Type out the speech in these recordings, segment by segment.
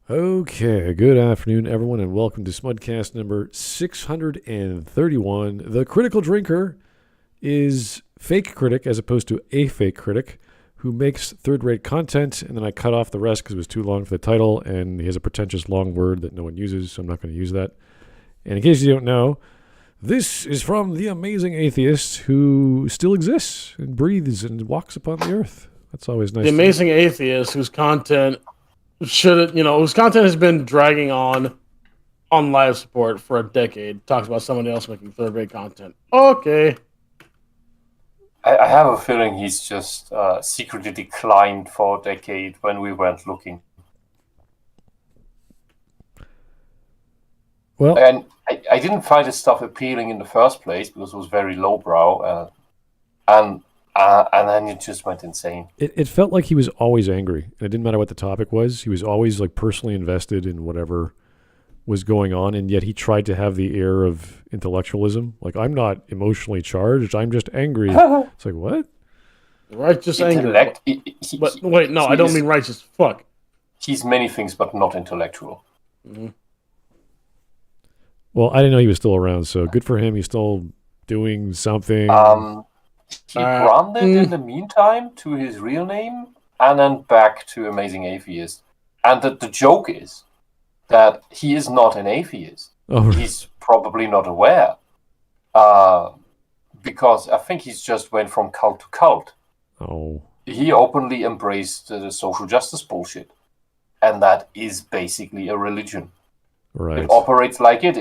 Okay, good afternoon, everyone, and welcome to Smudcast number 631. The critical drinker is fake critic as opposed to a fake critic who makes third-rate content, and then I cut off the rest because it was too long for the title, and he has a pretentious long word that no one uses, so I'm not going to use that. And in case you don't know, this is from the Amazing Atheist who still exists and breathes and walks upon the earth. That's always nice. The Amazing Atheist, whose content has been dragging on live support for a decade, talks about someone else making third-rate content. Okay. I have a feeling he's just secretly declined for a decade when we weren't looking. Well, and I didn't find his stuff appealing in the first place because it was very lowbrow, and then it just went insane. It felt like he was always angry, and it didn't matter what the topic was. He was always like personally invested in whatever was going on, and yet he tried to have the air of intellectualism. Like, I'm not emotionally charged, I'm just angry. It's like, what? Righteous anger. But wait, no, I don't mean righteous. Fuck. He's many things, but not intellectual. Mm-hmm. Well, I didn't know he was still around, so good for him. He's still doing something. He branded in the meantime to his real name and then back to Amazing Atheist. And the joke is that he is not an atheist. Oh. He's probably not aware. Because I think he's just went from cult to cult. Oh. He openly embraced the social justice bullshit. And that is basically a religion. Right. It operates like it.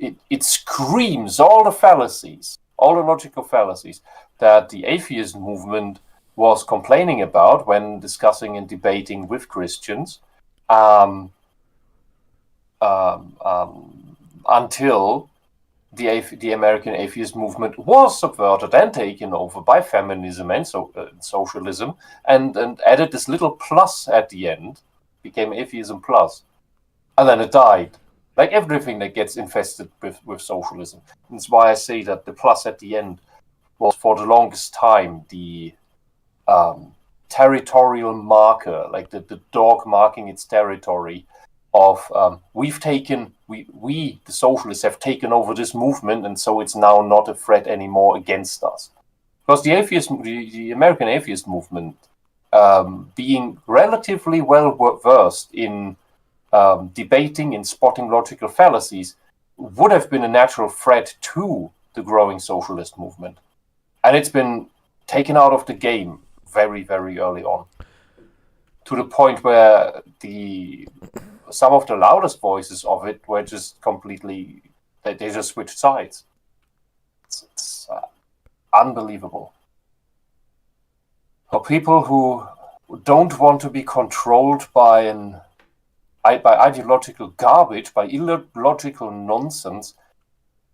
It screams all the fallacies, all the logical fallacies that the atheist movement was complaining about when discussing and debating with Christians, until the American atheist movement was subverted and taken over by feminism and socialism, and added this little plus at the end, became atheism plus. And then it died. Like everything that gets infested with socialism. That's why I say that the plus at the end was for the longest time the territorial marker, like the dog marking its territory of we the socialists have taken over this movement, and so it's now not a threat anymore against us. Because the American atheist movement, being relatively well versed in debating and spotting logical fallacies, would have been a natural threat to the growing socialist movement. And it's been taken out of the game very, very early on, to the point where some of the loudest voices of it were just completely, they just switched sides. It's unbelievable. For people who don't want to be controlled by ideological garbage, by illogical nonsense,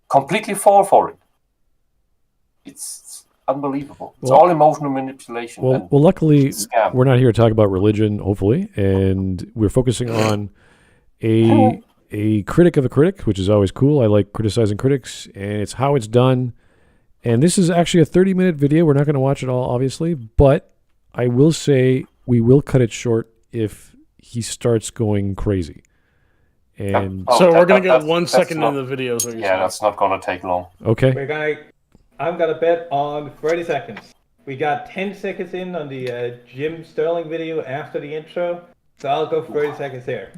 completely fall for it. It's unbelievable. It's all emotional manipulation. Well, luckily, we're not here to talk about religion, hopefully, and we're focusing on a critic of a critic, which is always cool. I like criticizing critics, and it's how it's done. And this is actually a 30-minute video. We're not going to watch it all, obviously, but I will say we will cut it short if he starts going crazy. And so we're going to get 1 second into the video. That's not going to take long. Okay. I'm going to bet on 30 seconds. We got 10 seconds in on the Jim Sterling video after the intro, so I'll go 30 seconds there.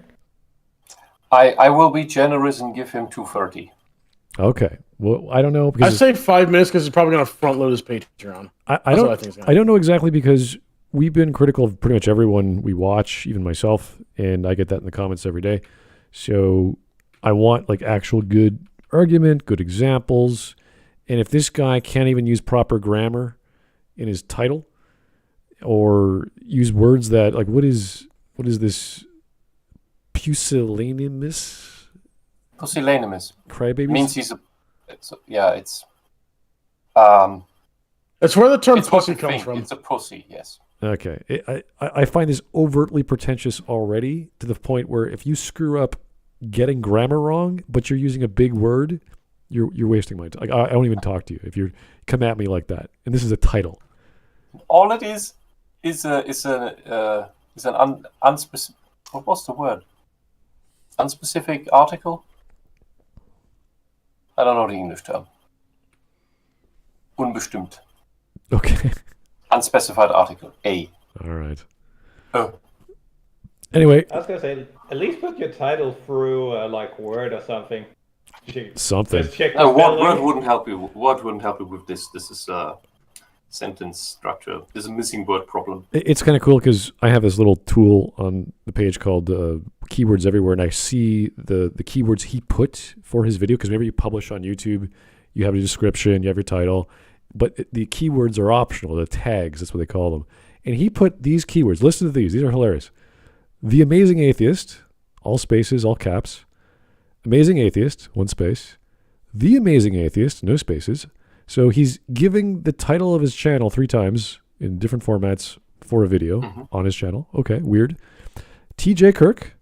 I will be generous and give him 2:30. Okay. Well, I don't know. I say 5 minutes because he's probably going to front load his Patreon. I don't know exactly, because we've been critical of pretty much everyone we watch, even myself, and I get that in the comments every day. So I want like actual good argument, good examples. And if this guy can't even use proper grammar in his title, or use words that, like, what is this pusillanimous? Pusillanimous. Crybabies? Means he's it's where the term pussy comes from. It's a pussy, yes. Okay. I find this overtly pretentious already, to the point where if you screw up getting grammar wrong, but you're using a big word, you're wasting my time. Like, I don't even talk to you if you come at me like that. And this is a title. All it is an What was the word? Unspecific article? I don't know the English term. Unbestimmt. Okay. Unspecified article. A. All right. Oh. Anyway. I was gonna say, at least put your title through like Word or something. Something. Just check the Word wouldn't help you. Word wouldn't help you with this. This is sentence structure. There's a missing word problem. It's kind of cool because I have this little tool on the page called Keywords Everywhere, and I see the keywords he put for his video, because whenever you publish on YouTube, you have a description, you have your title, but the keywords are optional, the tags, that's what they call them. And he put these keywords, listen to these are hilarious. The Amazing Atheist, all spaces, all caps. Amazing Atheist, one space. The Amazing Atheist, no spaces. So he's giving the title of his channel 3 times in different formats for a video on his channel. Okay, weird. TJ Kirk,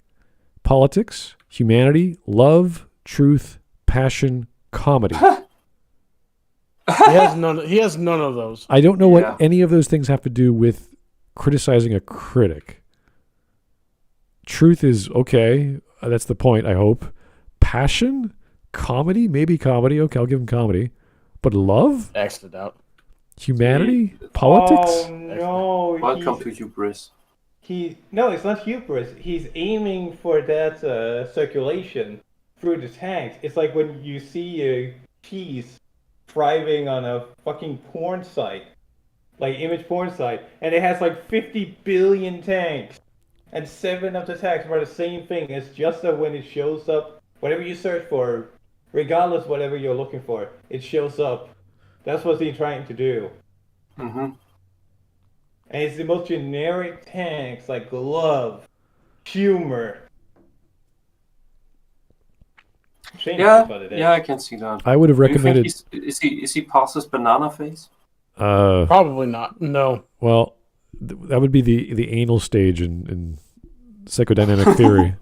politics, humanity, love, truth, passion, comedy. He has none of those. I don't know what any of those things have to do with criticizing a critic. Truth is okay. That's the point, I hope. Passion? Comedy? Maybe comedy. Okay, I'll give him comedy. But love? X'd it out. Humanity? Politics? Oh no! Welcome to hubris. No, it's not hubris. He's aiming for that circulation through the tags. It's like when you see a cheese thriving on a fucking porn site, like image porn site, and it has like 50 billion tags, and 7 of the tags are the same thing. It's just that when it shows up, whatever you search for, regardless whatever you're looking for, it shows up. That's what he's trying to do. Mm-hmm. And it's the most generic tags like love, humor. Yeah, I can see that. I would have recommended. Is he past his banana phase? Probably not. No. Well, that would be the anal stage in psychodynamic theory.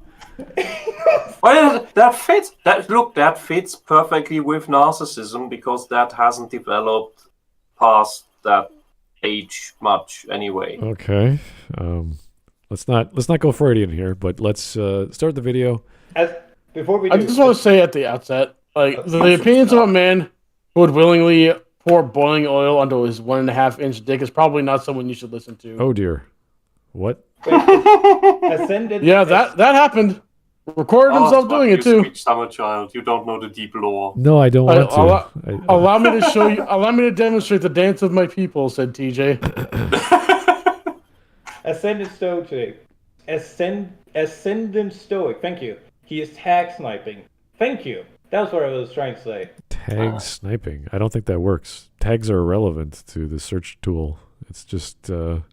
Well, that fits. That fits perfectly with narcissism because that hasn't developed past that age much anyway. Okay. Let's not go Freudian here, but let's start the video. Before we I just want to say at the outset, like the opinions of a man who would willingly pour boiling oil onto his 1.5-inch dick is probably not someone you should listen to. Oh dear. What? Yeah, that happened. Recorded himself doing it too. Summer child, you don't know the deep lore. No, I don't want to. Allow me to show you. Allow me to demonstrate the dance of my people," said TJ. Ascendant Stoic. Ascendant Stoic. Thank you. He is tag sniping. Thank you. That was what I was trying to say. Tag sniping. I don't think that works. Tags are irrelevant to the search tool. It's just an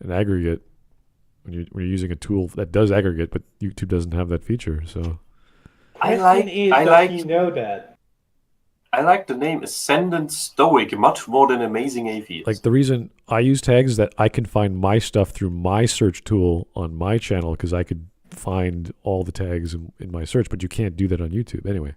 aggregate. When you're using a tool that does aggregate, but YouTube doesn't have that feature, so. I like that. I like the name Ascendant Stoic much more than Amazing Atheist. Like the reason I use tags is that I can find my stuff through my search tool on my channel because I could find all the tags in my search, but you can't do that on YouTube. Anyway,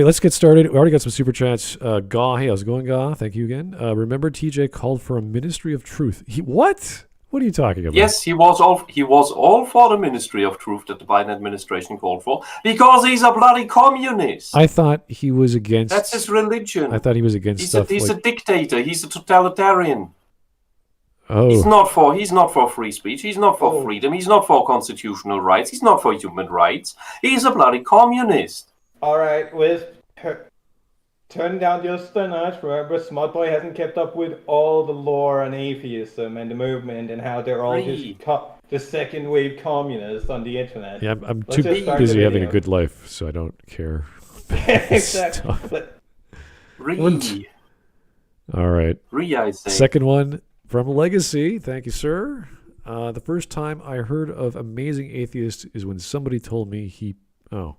let's get started. We already got some super chats. Gaw, hey, how's it going, Gaw? Thank you again. Remember, TJ called for a ministry of truth. What? What are you talking about? Yes, he was all for the Ministry of Truth that the Biden administration called for because he's a bloody communist. I thought he was against. That's his religion. I thought he was against He's stuff. He's a dictator. He's a totalitarian. Oh. He's not for free speech. He's not for freedom. He's not for constitutional rights. He's not for human rights. He's a bloody communist. All right, Wisp, turn down just a notch. Remember, Smart Boy hasn't kept up with all the lore on atheism and the movement and how they're all just the second wave communists on the internet. Yeah, I'm too busy having a good life, so I don't care. Exactly. All right. I say. Second one from Legacy. Thank you, sir. The first time I heard of Amazing Atheist is when somebody told me he... Oh.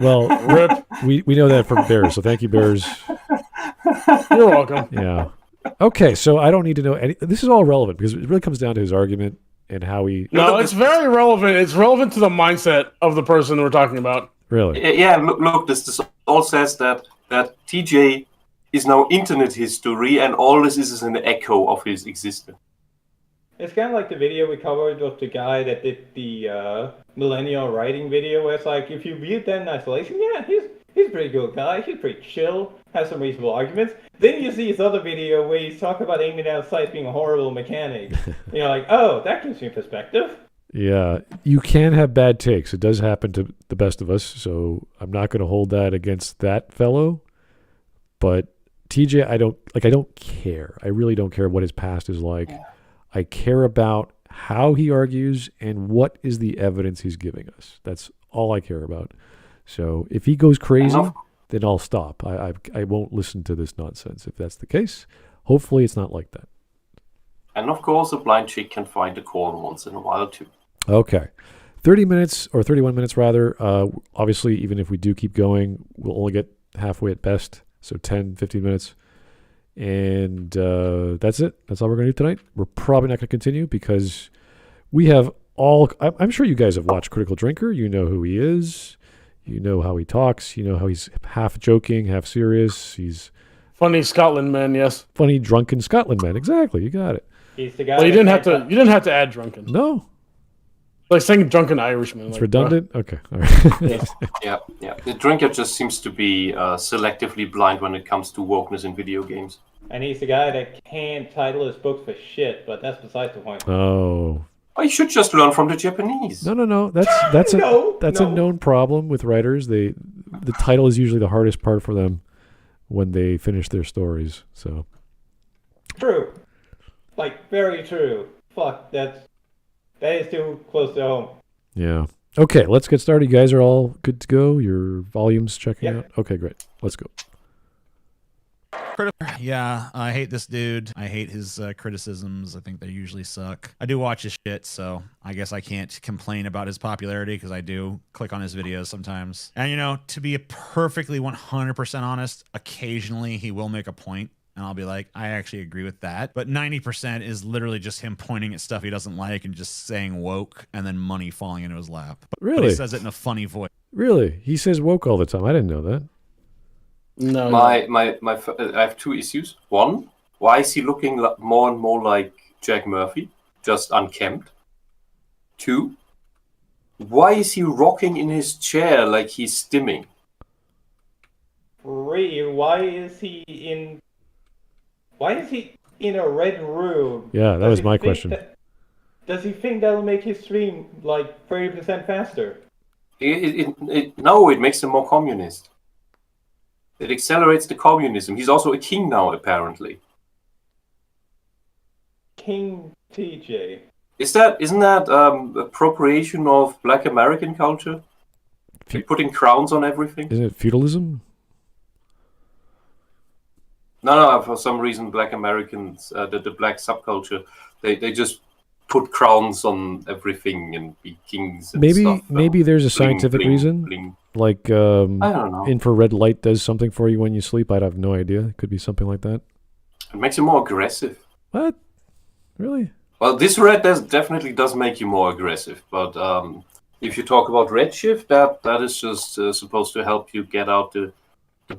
Well, Rip. We know that from Bears, so thank you, Bears. You're welcome. Yeah. Okay, so I don't need to know any... This is all relevant because it really comes down to his argument and how he... No, it's very relevant. It's relevant to the mindset of the person we're talking about. Really? Yeah, look, this all says that TJ is now internet history, and all this is an echo of his existence. It's kind of like the video we covered of the guy that did the millennial writing video, where it's like, if you view that in isolation, yeah, he's a pretty good guy, he's pretty chill, has some reasonable arguments. Then you see his other video where he's talking about aiming down sights being a horrible mechanic. You're like, oh, that gives me perspective. Yeah, you can have bad takes. It does happen to the best of us, so I'm not going to hold that against that fellow. But TJ, I don't care. I really don't care what his past is like. Yeah. I care about how he argues and what is the evidence he's giving us. That's all I care about. So if he goes crazy, then I'll stop. I won't listen to this nonsense. If that's the case, hopefully it's not like that. And of course, a blind chick can find a corn once in a while too. Okay. 30 minutes, or 31 minutes rather. Obviously, even if we do keep going, we'll only get halfway at best. So 10, 15 minutes. And that's it. That's all we're going to do tonight. We're probably not going to continue because we have all... I'm sure you guys have watched Critical Drinker. You know who he is. You know how he talks. You know how he's half joking, half serious. He's... Funny Scotland man, yes. Funny drunken Scotland man. Exactly. You got it. He's the guy. Well, you didn't have to add drunken. No. Like saying drunken Irishman. It's like, redundant? Okay. All right. Yeah. The drinker just seems to be selectively blind when it comes to wokeness in video games. And he's the guy that can't title his books for shit, but that's besides the point. Oh. You should just learn from the Japanese. No. That's a known problem with writers. The title is usually the hardest part for them when they finish their stories. So. True. Like, very true. Fuck, that is too close to home. Yeah. Okay, let's get started. You guys are all good to go? Your volume's checking out? Okay, great. Let's go. Yeah, I hate this dude. I hate his criticisms. I think they usually suck. I do watch his shit, so I guess I can't complain about his popularity because I do click on his videos sometimes. And, to be perfectly 100% honest, occasionally he will make a point. And I'll be like, I actually agree with that. But 90% is literally just him pointing at stuff he doesn't like and just saying woke and then money falling into his lap. Really? But he says it in a funny voice. Really? He says woke all the time. I didn't know that. No. I have two issues. One, why is he looking more and more like Jack Murphy, just unkempt? Two, why is he rocking in his chair like he's stimming? Three, why is he in a red room? Yeah, that was my question. Does he think that'll make his stream like 30% faster? No, it makes him more communist. It accelerates the communism. He's also a king now, apparently. King TJ. Isn't that appropriation of Black American culture? Putting crowns on everything? Isn't it feudalism? No. For some reason, Black Americans, the black subculture, they just put crowns on everything and be kings and stuff. Maybe there's a scientific reason. Bling. Like I don't know. Infrared light does something for you when you sleep. I'd have no idea. It could be something like that. It makes you more aggressive. What? Really? Well, this red definitely does make you more aggressive. But if you talk about redshift, that is just supposed to help you get out the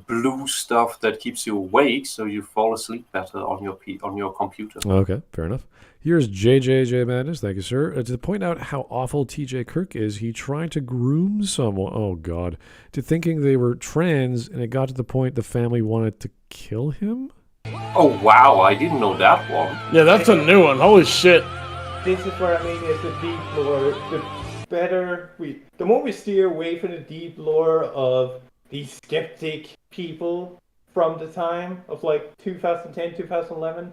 blue stuff that keeps you awake, so you fall asleep better on your computer. Okay, fair enough. Here's JJJ Madness. Thank you, sir. To point out how awful TJ Kirk is, he tried to groom someone, oh God, to thinking they were trans, and it got to the point the family wanted to kill him? Oh, wow, I didn't know that one. Yeah, that's a new one. Holy shit. This is what I mean is the deep lore. The more we steer away from the deep lore of the skeptic people from the time of like 2010, 2011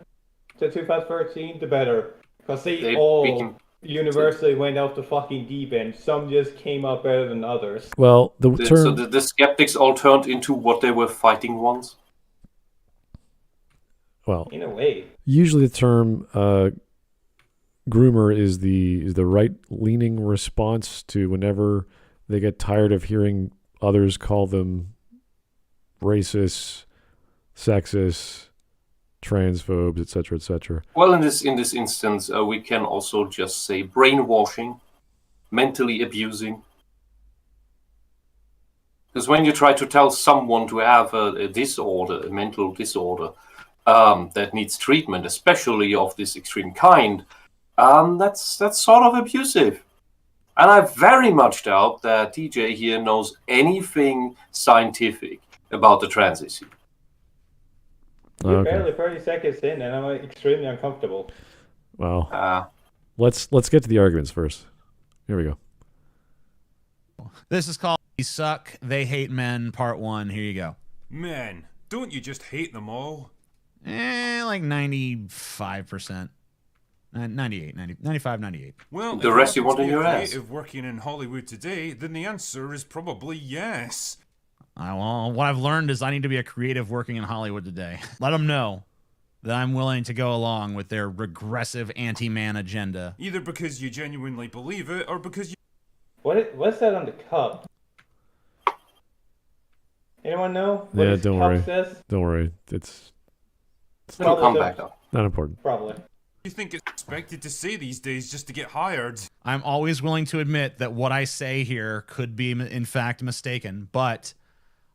to 2013, the better. Because they all universally went off the fucking deep end. Some just came out better than others. Well, so the skeptics all turned into what they were fighting once? Well, in a way. Usually the term groomer is the right-leaning response to whenever they get tired of hearing others call them racist, sexist, transphobes, etc., etc. Well, in this instance, we can also just say brainwashing, mentally abusing. Because when you try to tell someone to have a disorder, a mental disorder, that needs treatment, especially of this extreme kind, that's sort of abusive. And I very much doubt that TJ here knows anything scientific about the trans issue. We're barely 30 seconds in, and I'm extremely uncomfortable. Well, let's get to the arguments first. Here we go. This is called "We Suck, They Hate Men" Part 1. Here you go. Men, don't you just hate them all? Like 95%. 98, 90, 95, 98. Well, the rest you want in your ass. If working in Hollywood today, then the answer is probably yes. Well, what I've learned is I need to be a creative working in Hollywood today. Let them know that I'm willing to go along with their regressive anti-man agenda. Either because you genuinely believe it, or because you... What's that on the cup? Anyone know what Yeah, his don't cup worry. says? Don't worry. It's It'll come back up. not important. Probably. You think it's expected to say these days just to get hired? I'm always willing to admit that what I say here could be, in fact, mistaken, but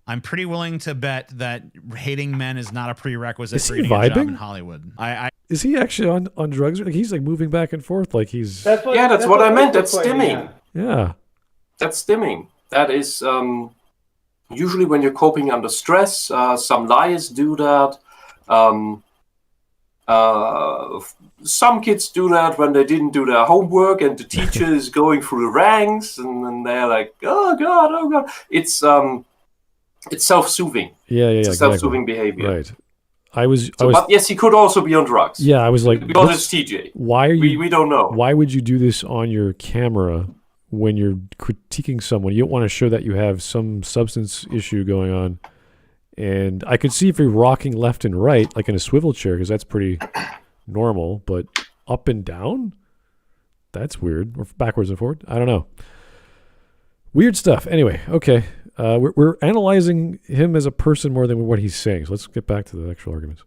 I'm pretty willing to bet that hating men is not a prerequisite Is for he getting a job vibing? in Hollywood. Is he actually on drugs? Like he's like moving back and forth, like he's That's what I meant. That's pointing stimming. out. yeah. That's stimming. That is usually when you're coping under stress. Some liars do that. Some kids do that when they didn't do their homework, and the teacher is going through the ranks, and then they're like, "Oh God, oh God!" It's self-soothing. Yeah, It's a exactly. self-soothing behavior. Right. I was. But yes, he could also be on drugs. Yeah, I was like, because what's- it's TJ. why are you? We don't know. Why would you do this on your camera when you're critiquing someone? You don't want to show that you have some substance issue going on. And I could see if you're rocking left and right, like in a swivel chair, because that's pretty normal. But up and down, that's weird. Or backwards and forward, I don't know. Weird stuff. Anyway, okay. We're analyzing him as a person more than what he's saying. So let's get back to the actual arguments.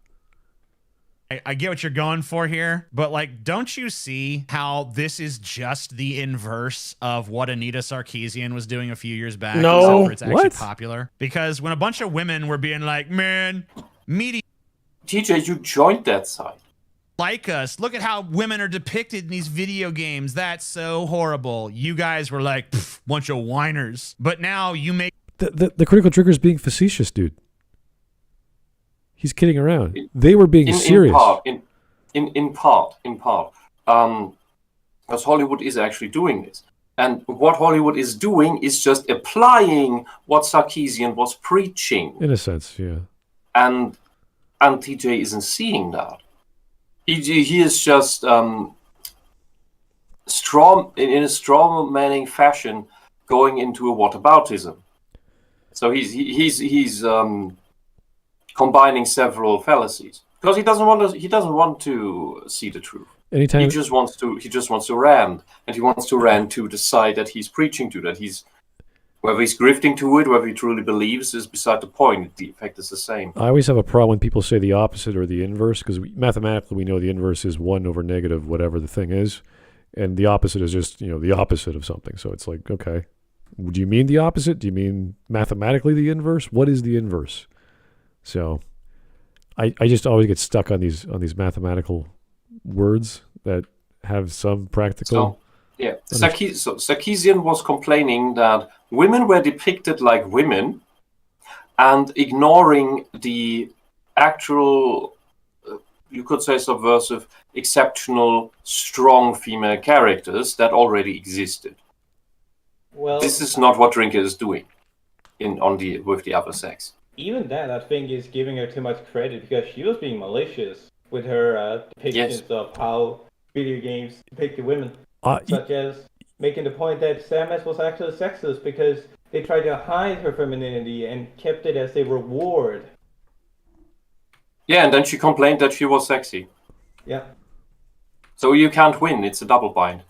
I get what you're going for here, but like, don't you see how this is just the inverse of what Anita Sarkeesian was doing a few years back? No. Except for it's actually What? popular. Because when a bunch of women were being like, man, media TJ, you joined that side. like us. Look at how women are depicted in these video games. That's so horrible. You guys were like, bunch of whiners. But now you make The critical trigger is being facetious, dude. He's kidding around. They were being serious. In part, because Hollywood is actually doing this. And what Hollywood is doing is just applying what Sarkeesian was preaching. In a sense, yeah. And TJ isn't seeing that. He is just strong in a strong manning fashion going into a whataboutism. So he's combining several fallacies because he doesn't want to see the truth. Anytime He just wants to rant, and he wants to rant to the side that he's preaching to. That he's whether he's grifting to it, whether he truly believes, is beside the point. The effect is the same. I always have a problem when people say the opposite or the inverse, because mathematically we know the inverse is 1 over negative whatever the thing is, and the opposite is just the opposite of something. So it's like, okay, do you mean the opposite? Do you mean mathematically the inverse? What is the inverse? So I just always get stuck on these mathematical words that have some practical. Yeah, Sarkeesian was complaining that women were depicted like women and ignoring the actual, you could say subversive, exceptional, strong female characters that already existed. Well, This is not what Drinker is doing with the other sex. even that, I think, is giving her too much credit because she was being malicious with her depictions of how video games depicted women. Such as making the point that Samus was actually sexist because they tried to hide her femininity and kept it as a reward. Yeah, and then she complained that she was sexy. Yeah. So you can't win. It's a double bind.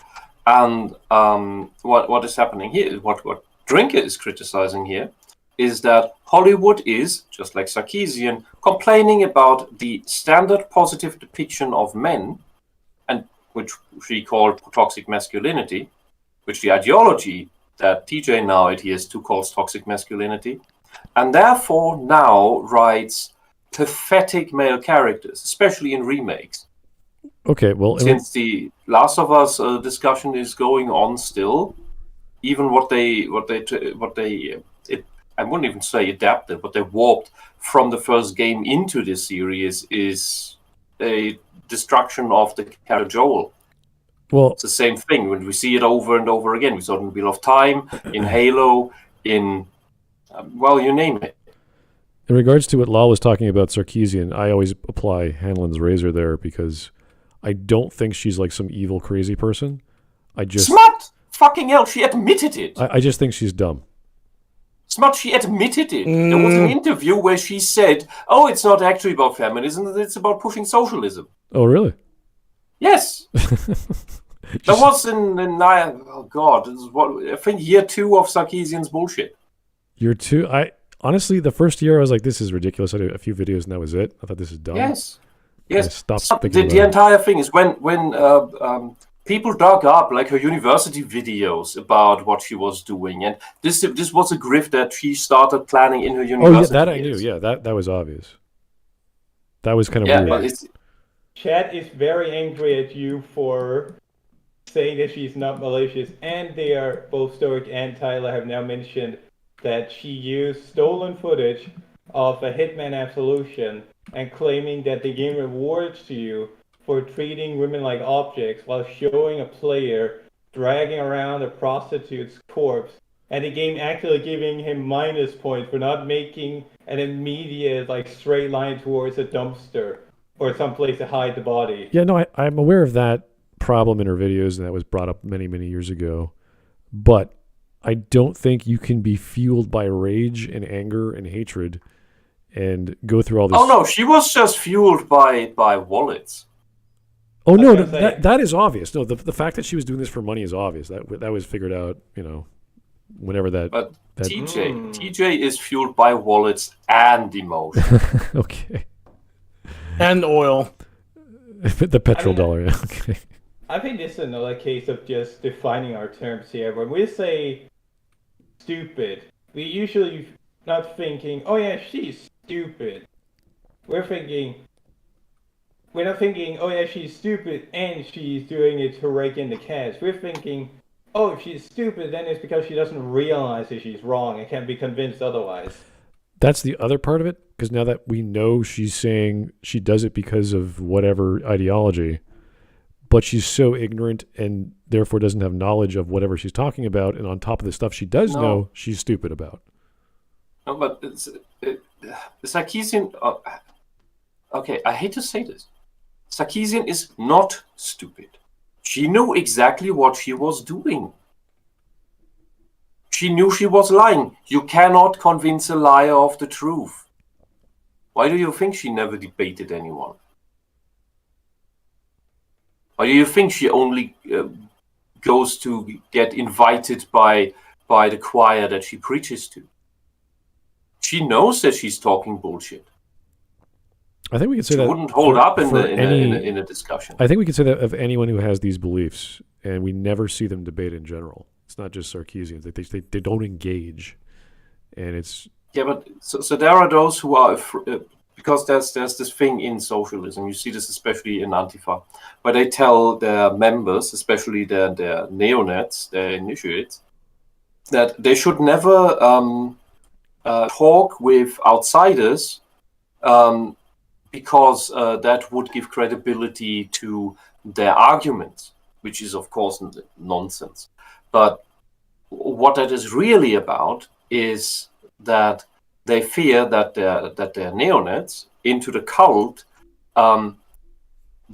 And what is happening here, what Drinker is criticizing here, is that Hollywood is, just like Sarkeesian, complaining about the standard positive depiction of men, and which she called toxic masculinity, which the ideology that TJ now adheres to calls toxic masculinity, and therefore now writes pathetic male characters, especially in remakes. Okay, well, Since the Last of Us discussion is going on still, even I wouldn't even say adapted, but they warped from the first game into this series is a destruction of the character Joel. well, It's the same thing when we see it over and over again. We saw it in Wheel of Time, in Halo, in you name it. in regards to what Lal was talking about Sarkeesian, I always apply Hanlon's razor there because I don't think she's like some evil, crazy person. Smut! Fucking hell, she admitted it. I just think she's dumb. Smut, she admitted it. There was an interview where she said, "Oh, it's not actually about feminism, it's about pushing socialism." Oh, really? Yes. That was I think year 2 of Sarkeesian's bullshit. Year 2? Honestly, the first year I was like, this is ridiculous. I did a few videos and that was it. I thought this is dumb. Yes. The entire thing is when people dug up like her university videos about what she was doing, and this was a grift that she started planning in her university. Oh, yeah, that I knew. Yeah, that was obvious. That was kind of weird. Chad is very angry at you for saying that she's not malicious, and they are both Stoic and Tyler have now mentioned that she used stolen footage of a Hitman Absolution and claiming that the game rewards you for treating women like objects while showing a player dragging around a prostitute's corpse, and the game actually giving him minus points for not making an immediate straight line towards a dumpster or someplace to hide the body. Yeah, no, I'm aware of that problem in her videos, and that was brought up many, many years ago. But I don't think you can be fueled by rage and anger and hatred and go through all this. Oh no, she was just fueled by wallets. Oh no, that is obvious. No, the fact that she was doing this for money is obvious. That was figured out, whenever that. But TJ is fueled by wallets and emotion. Okay. And oil. The petrol dollar. Yeah. Okay. I think this is another case of just defining our terms here. When we say stupid, we usually not thinking, oh yeah, she's stupid. We're not thinking, oh yeah, she's stupid and she's doing it to rake in the cash. We're thinking, oh, if she's stupid, then it's because she doesn't realize that she's wrong and can't be convinced otherwise. That's the other part of it, because now that we know she's saying she does it because of whatever ideology, but she's so ignorant and therefore doesn't have knowledge of whatever she's talking about, and on top of the stuff she does know, she's stupid about. No, but Sarkeesian... okay, I hate to say this. Sarkeesian is not stupid. She knew exactly what she was doing. She knew she was lying. You cannot convince a liar of the truth. Why do you think she never debated anyone? Why do you think she only goes to get invited by the choir that she preaches to? She knows that she's talking bullshit. I think we could say she that wouldn't hold up in a discussion. I think we could say that of anyone who has these beliefs, and we never see them debate in general. It's not just Sarkeesians. They don't engage, and it's but so there are those who are because there's this thing in socialism. You see this especially in Antifa, where they tell their members, especially their neonats, their initiates, that they should never talk with outsiders. Because that would give credibility to their arguments, which is, of course, nonsense. But what that is really about is that they fear that their neonats into the cult that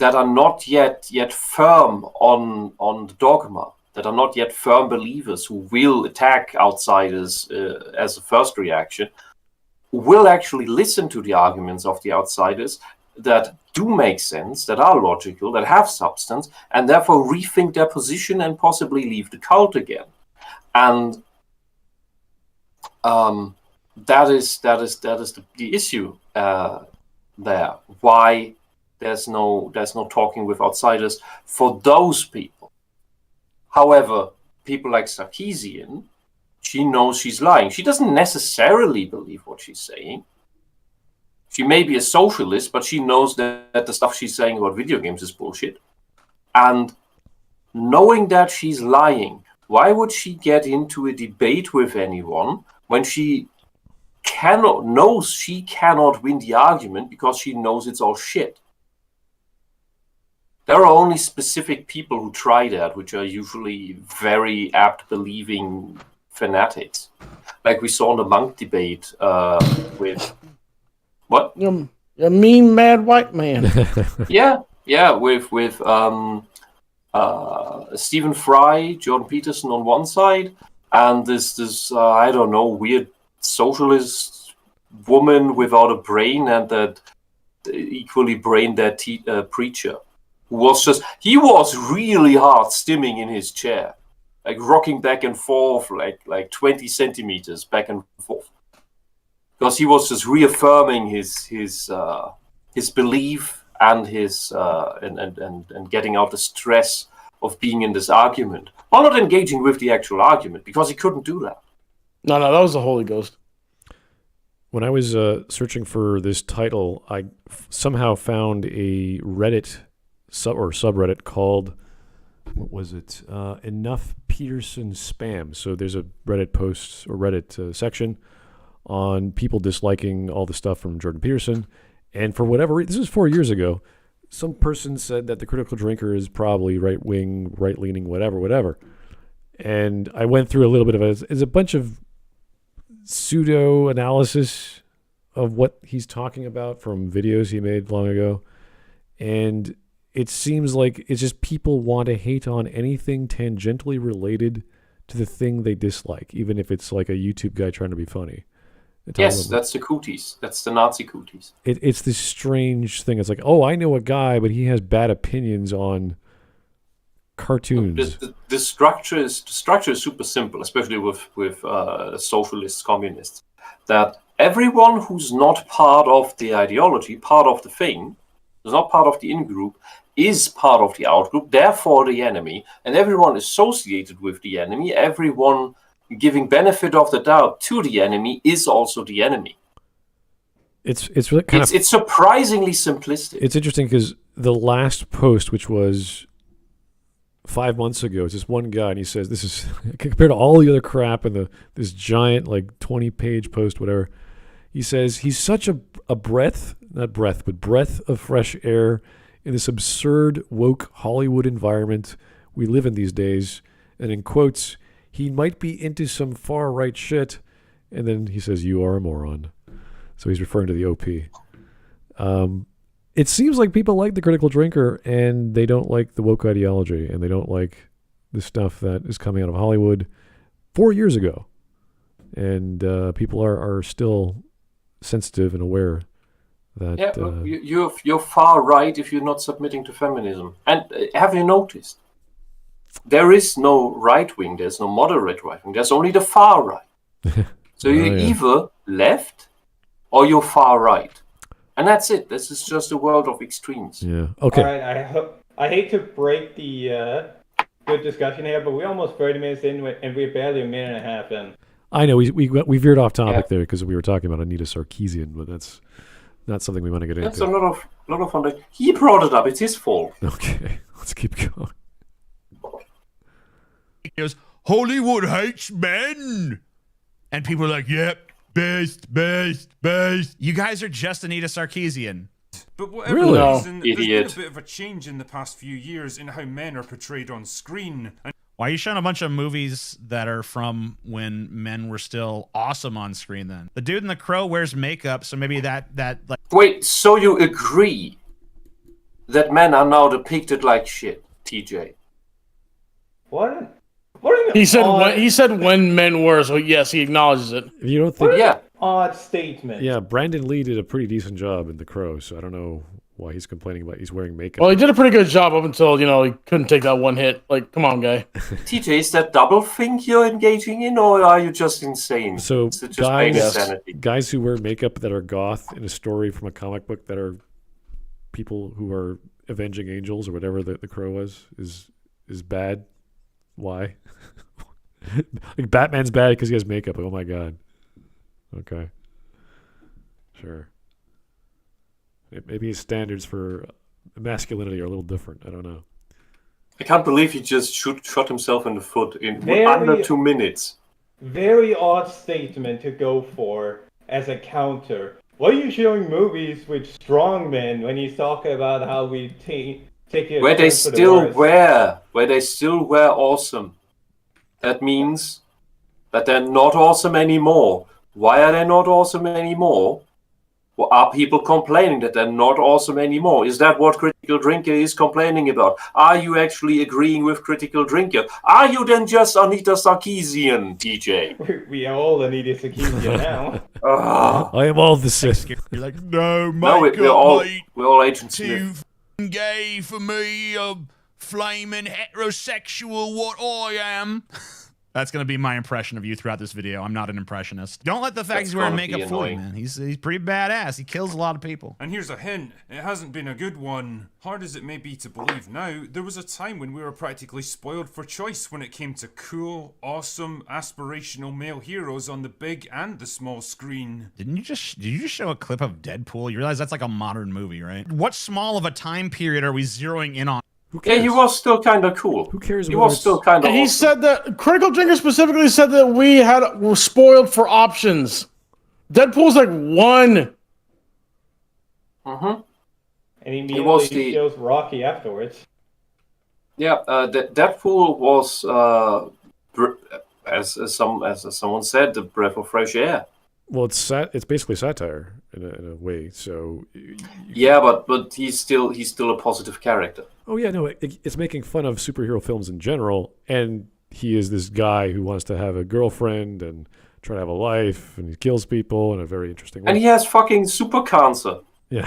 are not yet firm on the dogma, that are not yet firm believers who will attack outsiders as a first reaction, will actually listen to the arguments of the outsiders that do make sense, that are logical, that have substance, and therefore rethink their position and possibly leave the cult again. And that is the issue there. Why there's no talking with outsiders for those people. However, people like Sarkeesian she knows she's lying. She doesn't necessarily believe what she's saying. She may be a socialist, but she knows that the stuff she's saying about video games is bullshit. And knowing that she's lying, why would she get into a debate with anyone when she knows she cannot win the argument because she knows it's all shit? There are only specific people who try that, which are usually very apt-believing fanatics. Like we saw in the monk debate with... What? You're a mean, mad white man. Yeah, with Stephen Fry, Jordan Peterson on one side, and this I don't know, weird socialist woman without a brain, and that equally brain dead preacher. He was really hard stimming in his chair, like rocking back and forth, like 20 centimeters back and forth, because he was just reaffirming his belief and his and getting out the stress of being in this argument, while not engaging with the actual argument, because he couldn't do that. No, that was the Holy Ghost. When I was searching for this title, I somehow found a Reddit subreddit called, what was it? Enough Peterson Spam. So there's a Reddit post or Reddit section on people disliking all the stuff from Jordan Peterson. And for whatever reason, this was 4 years ago, some person said that the Critical Drinker is probably right-wing, right-leaning, whatever. And I went through a little bit of it. It's a bunch of pseudo-analysis of what he's talking about from videos he made long ago. And it seems like it's just people want to hate on anything tangentially related to the thing they dislike, even if it's like a YouTube guy trying to be funny. Yes, that's the cooties. That's the Nazi cooties. It's this strange thing. It's like, oh, I know a guy, but he has bad opinions on cartoons. The structure is super simple, especially with socialists, communists. That everyone who's not part of the ideology, part of the thing, is not part of the in-group, is part of the out-group, therefore the enemy, and everyone associated with the enemy, everyone giving benefit of the doubt to the enemy is also the enemy. It's really it's surprisingly simplistic. It's interesting because the last post, which was 5 months ago, it's this one guy, and he says, this is compared to all the other crap in this giant, like 20-page post, whatever. He says he's such a breath of fresh air in this absurd woke Hollywood environment we live in these days. And in quotes, he might be into some far right shit. And then he says, "You are a moron." So he's referring to the OP. It seems like people like the Critical Drinker, and they don't like the woke ideology, and they don't like the stuff that is coming out of Hollywood 4 years ago. And people are still sensitive and aware that you're far right if you're not submitting to feminism. And have you noticed? There is no right wing. There's no moderate right wing. There's only the far right. So you're either left or you're far right, and that's it. This is just a world of extremes. Yeah. Okay. All right. I hate to break the good discussion here, but we're almost 30 minutes in, and we're barely a minute and a half in. I know we veered off topic there because we were talking about Anita Sarkeesian, but that's not something we want to get into. That's a lot of fun. He brought it up. It's his fault. Okay, let's keep going. He goes, Hollywood hates men, and people are like, "Yep, best." You guys are just Anita Sarkeesian. But whatever Really? reason, there's been Idiot. a bit of a change in the past few years in how men are portrayed on screen. And Why are you showing a bunch of movies that are from when men were still awesome on screen then? The dude in The Crow wears makeup, so maybe that like... Wait, so you agree that men are now depicted like shit, TJ? What? What are He said when men were, so yes, he acknowledges it. You don't think? Yeah. Odd statement. Yeah, Brandon Lee did a pretty decent job in The Crow, so I don't know why he's complaining about he's wearing makeup. Well, he did a pretty good job up until, he couldn't take that one hit. Like, come on, guy. TJ, is that double think you're engaging in, or are you just insane? So Is it just plain guys, insanity? guys who wear makeup that are goth in a story from a comic book that are people who are avenging angels or whatever the Crow was is bad. Why? Like Batman's bad because he has makeup. Oh my god. Okay. Sure. Maybe his standards for masculinity are a little different. I don't know. I can't believe he just shot himself in the foot in under 2 minutes. Very odd statement to go for as a counter. Why are you showing movies with strong men when he's talking about how we take it where they still wear awesome? That means that they're not awesome anymore. Why are they not awesome anymore? Well, are people complaining that they're not awesome anymore? Is that what Critical Drinker is complaining about? Are you actually agreeing with Critical Drinker? Are you then just Anita Sarkeesian, DJ? We are all Anita Sarkeesian now. I am all the Sith. You're like, no, we're all Agent Smith. Too gay for me, a flaming heterosexual what I am. That's going to be my impression of you throughout this video. I'm not an impressionist. Don't let the fact he's wearing makeup fool you, man. He's pretty badass. He kills a lot of people. And here's a hint. It hasn't been a good one. Hard as it may be to believe now, there was a time when we were practically spoiled for choice when it came to cool, awesome, aspirational male heroes on the big and the small screen. Did you just show a clip of Deadpool? You realize that's like a modern movie, right? What small of a time period are we zeroing in on? Yeah, he was still kind of cool. Who cares? He was still kind of. He said that Critical Drinker specifically said that were spoiled for options. Deadpool's like 1. Mm-hmm. And immediately he shows Rocky afterwards. Yeah, Deadpool was, as someone said, the breath of fresh air. Well, it's basically satire in a way. So yeah, but he's still a positive character. Oh yeah, no, it's making fun of superhero films in general, and he is this guy who wants to have a girlfriend and try to have a life, and he kills people in a very interesting way. And he has fucking super cancer. Yeah.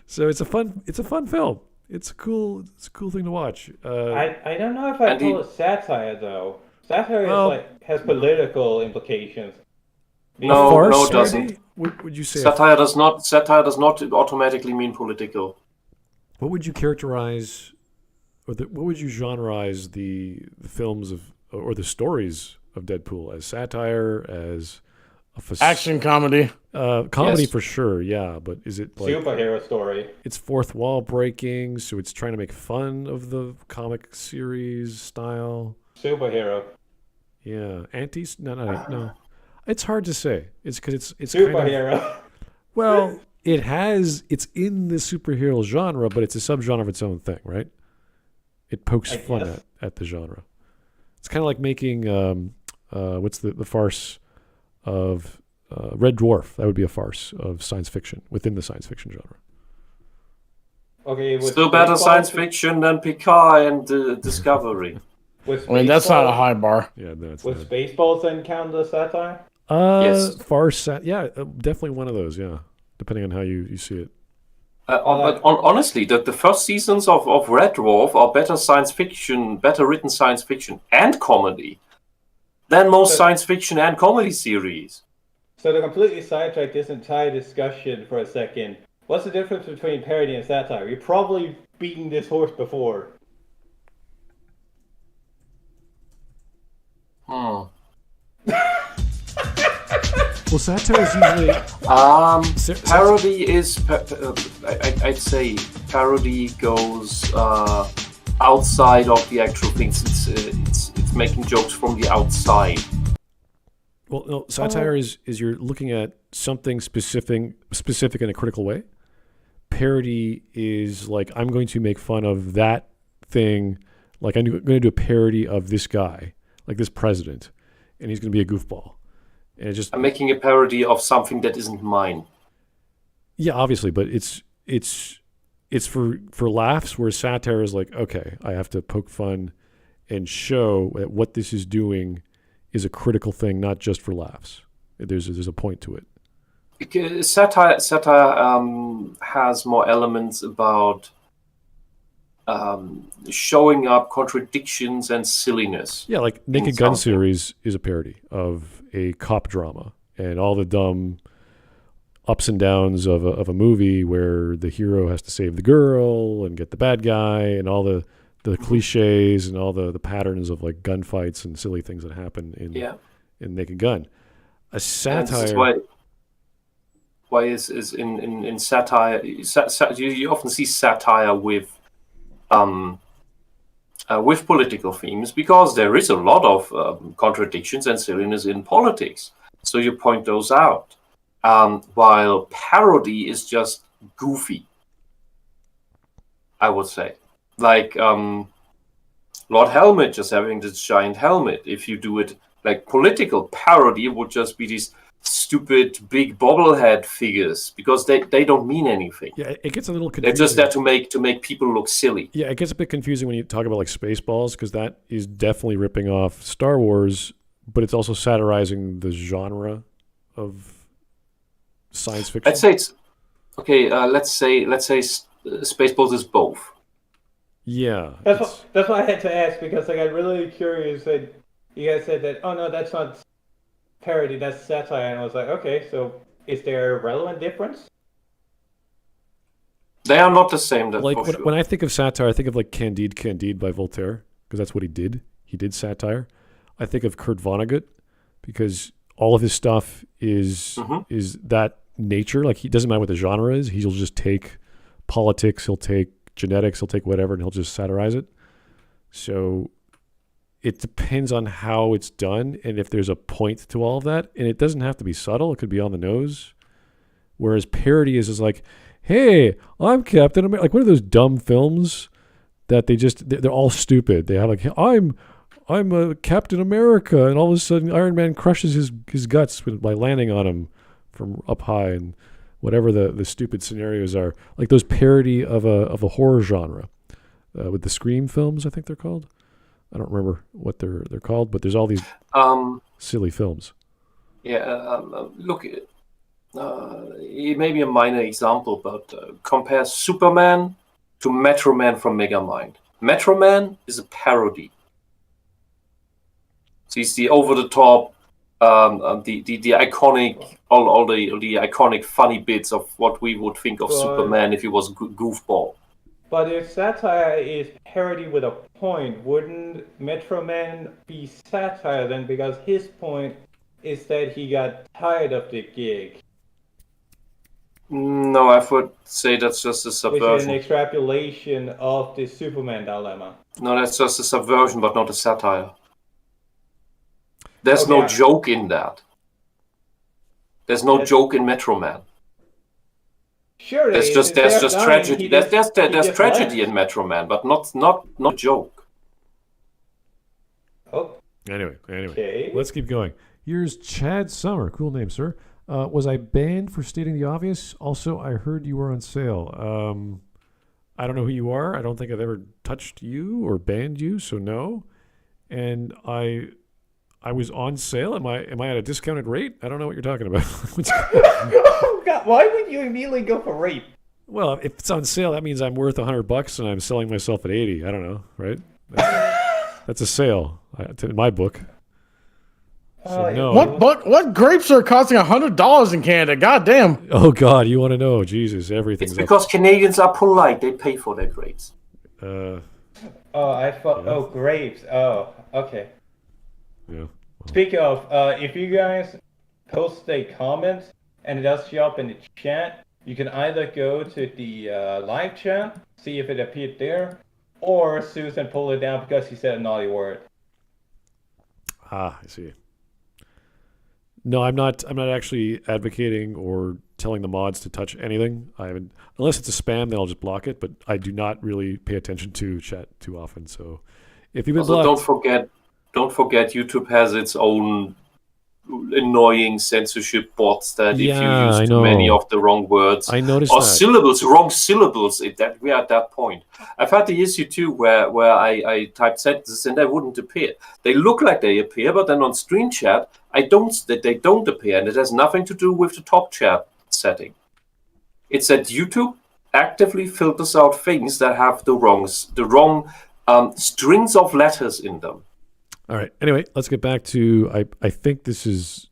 So it's a fun film. It's a cool thing to watch. I don't know if I call it satire though. Satire has political implications. No, it doesn't. Would you say satire does not automatically mean political? What would you characterize, what would you genreize the films or the stories of Deadpool as? Satire, as action comedy? Comedy yes. For sure, yeah. But is it like superhero story? It's fourth wall breaking, so it's trying to make fun of the comic series style. Superhero. Yeah, antis? No. It's hard to say. It's because it's superhero. Kind of, well, it's in the superhero genre, but it's a subgenre of its own thing, right? It pokes fun at the genre. It's kind of like making what's the farce of Red Dwarf? That would be a farce of science fiction within the science fiction genre. Okay, still better science fiction than Picard and Discovery. I mean, that's not a high bar. Yeah, no, it's with Spaceballs then count as satire? Yes. Farce, definitely one of those. Yeah, depending on how you see it. But honestly, the first seasons of Red Dwarf are better written science fiction and comedy than most science fiction and comedy series. So to completely sidetrack this entire discussion for a second, what's the difference between parody and satire? You've probably beaten this horse before. Well, satire is usually parody is. I'd say parody goes outside of the actual things. It's making jokes from the outside. Well, no, satire is you're looking at something specific in a critical way. Parody is like, I'm going to make fun of that thing. Like, I'm going to do a parody of this guy, like this president, and he's going to be a goofball. And I'm making a parody of something that isn't mine. Yeah, obviously, but it's for laughs. Where satire is like, okay, I have to poke fun and show that what this is doing is a critical thing, not just for laughs. There's a point to it. Satire has more elements about showing up contradictions and silliness. Yeah, like Naked Gun series is a parody of a cop drama and all the dumb ups and downs of a movie where the hero has to save the girl and get the bad guy and all the the cliches and all the patterns of like gunfights and silly things that happen in Naked Gun. A satire. Why is in satire? You often see satire with political themes because there is a lot of contradictions and silliness in politics. So you point those out, while parody is just goofy. I would say, like Lord Helmet just having this giant helmet. If you do it like political parody, it would just be these stupid big bobblehead figures because they don't mean anything. Yeah, it gets a little confusing. They're just there to make people look silly. Yeah, it gets a bit confusing when you talk about like Spaceballs because that is definitely ripping off Star Wars, but it's also satirizing the genre of science fiction. I'd say it's okay. Let's say Spaceballs is both. Yeah, that's why I had to ask because I got really curious that you guys said that. Oh no, that's not parody, that's satire, and I was like, okay, so is there a relevant difference? They are not the same. Like when I think of satire, I think of like Candide by Voltaire because that's what he did. He did satire. I think of Kurt Vonnegut because all of his stuff is that nature. Like he doesn't matter what the genre is. He'll just take politics, he'll take genetics, he'll take whatever, and he'll just satirize it. So it depends on how it's done and if there's a point to all of that. And it doesn't have to be subtle. It could be on the nose. Whereas parody is like, hey, I'm Captain America. Like, what are those dumb films that they're all stupid? They have like, I'm a Captain America, and all of a sudden Iron Man crushes his guts by landing on him from up high, and whatever the stupid scenarios are. Like those parody of a horror genre with the Scream films, I think they're called. I don't remember what they're called, but there's all these silly films. Yeah, look, it may be a minor example, but compare Superman to Metro Man from Megamind. Metro Man is a parody. So he's the over-the-top, the iconic, all the iconic funny bits of what we would think of Superman if he was a goofball. But if satire is parody with a point, wouldn't Metro Man be satire then? Because his point is that he got tired of the gig. No, I would say that's just a subversion. Which is an extrapolation of the Superman dilemma. No, that's just a subversion, but not a satire. There's no joke in that. There's no joke in Metro Man. Sure, there's just tragedy. There's tragedy in Metro Man, but not joke. Oh. Anyway, okay. Let's keep going. Here's Chad Summer. Cool name, sir. Was I banned for stating the obvious? Also, I heard you were on sale. I don't know who you are. I don't think I've ever touched you or banned you, so no. And I was on sale. Am I at a discounted rate? I don't know what you're talking about. Oh God! Why would you immediately go for rape? Well, if it's on sale, that means I'm worth $100 and I'm selling myself at 80. I don't know, right? That's a sale in my book. So no. What grapes are costing $100 in Canada? God damn. Oh God, you want to know? Jesus, everything's. It's because Canadians are polite. They pay for their grapes. I thought. Yeah. Oh, grapes. Oh, okay. Yeah. Well. Speaking of, if you guys post a comment and it does show up in the chat, you can either go to the live chat, see if it appeared there, or Susan pull it down because he said a naughty word. Ah, I see. No, I'm not actually advocating or telling the mods to touch anything. I haven't, unless it's a spam, then I'll just block it. But I do not really pay attention to chat too often. So if you've been blocked, don't forget, YouTube has its own annoying censorship bots that if you use too many of the wrong words I noticed or that. wrong syllables, that we're at that point. I've had the issue too where I typed sentences and they wouldn't appear. They look like they appear, but then on screen chat, they don't appear, and it has nothing to do with the top chat setting. It's that YouTube actively filters out things that have the wrong strings of letters in them. All right. Anyway, let's get back to, I think this is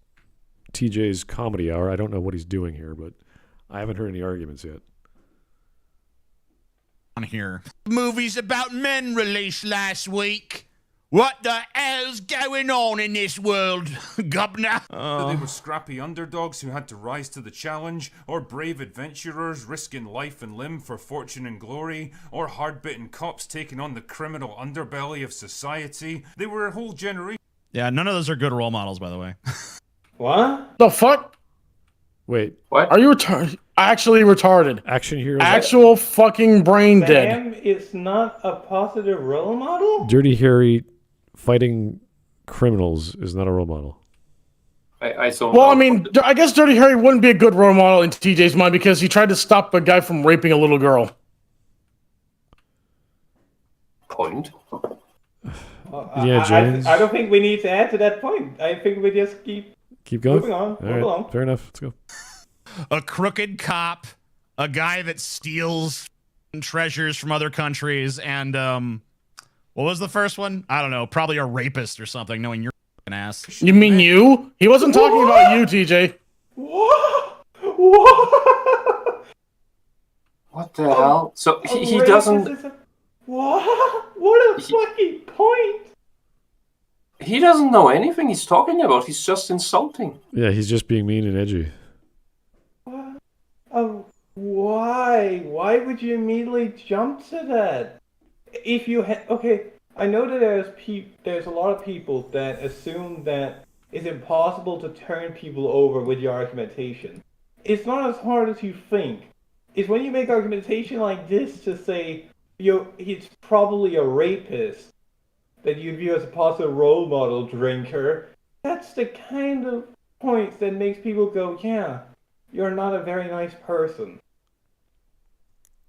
TJ's comedy hour. I don't know what he's doing here, but I haven't heard any arguments yet. on here. Movies about men released last week. What the hell's going on in this world, governor? They were scrappy underdogs who had to rise to the challenge, or brave adventurers risking life and limb for fortune and glory, or hard-bitten cops taking on the criminal underbelly of society. They were a whole generation. Yeah, none of those are good role models, by the way. What? The fuck? Wait, What? Are you retarded? Actually retarded. action heroes. Actual fucking brain dead. Sam is not a positive role model? Dirty Harry fighting criminals is not a role model. I saw. Well, I mean, I guess Dirty Harry wouldn't be a good role model in TJ's mind because he tried to stop a guy from raping a little girl. point. Yeah, James. I don't think we need to add to that point. I think we just keep going. moving on. All Move right, along. fair enough. Let's go. A crooked cop, a guy that steals treasures from other countries, and what was the first one? I don't know. Probably a rapist or something. Knowing your f***ing ass. You mean you? He wasn't talking about you, TJ. What? What? What the hell? So he Racist doesn't. is a- What? What a fucking point! He doesn't know anything he's talking about. He's just insulting. Yeah, he's just being mean and edgy. Why? Why would you immediately jump to that? If you had, okay, I know that there's a lot of people that assume that it's impossible to turn people over with your argumentation. It's not as hard as you think. It's when you make argumentation like this to say he's probably a rapist that you view as a positive role model drinker. That's the kind of points that makes people go, yeah, you're not a very nice person.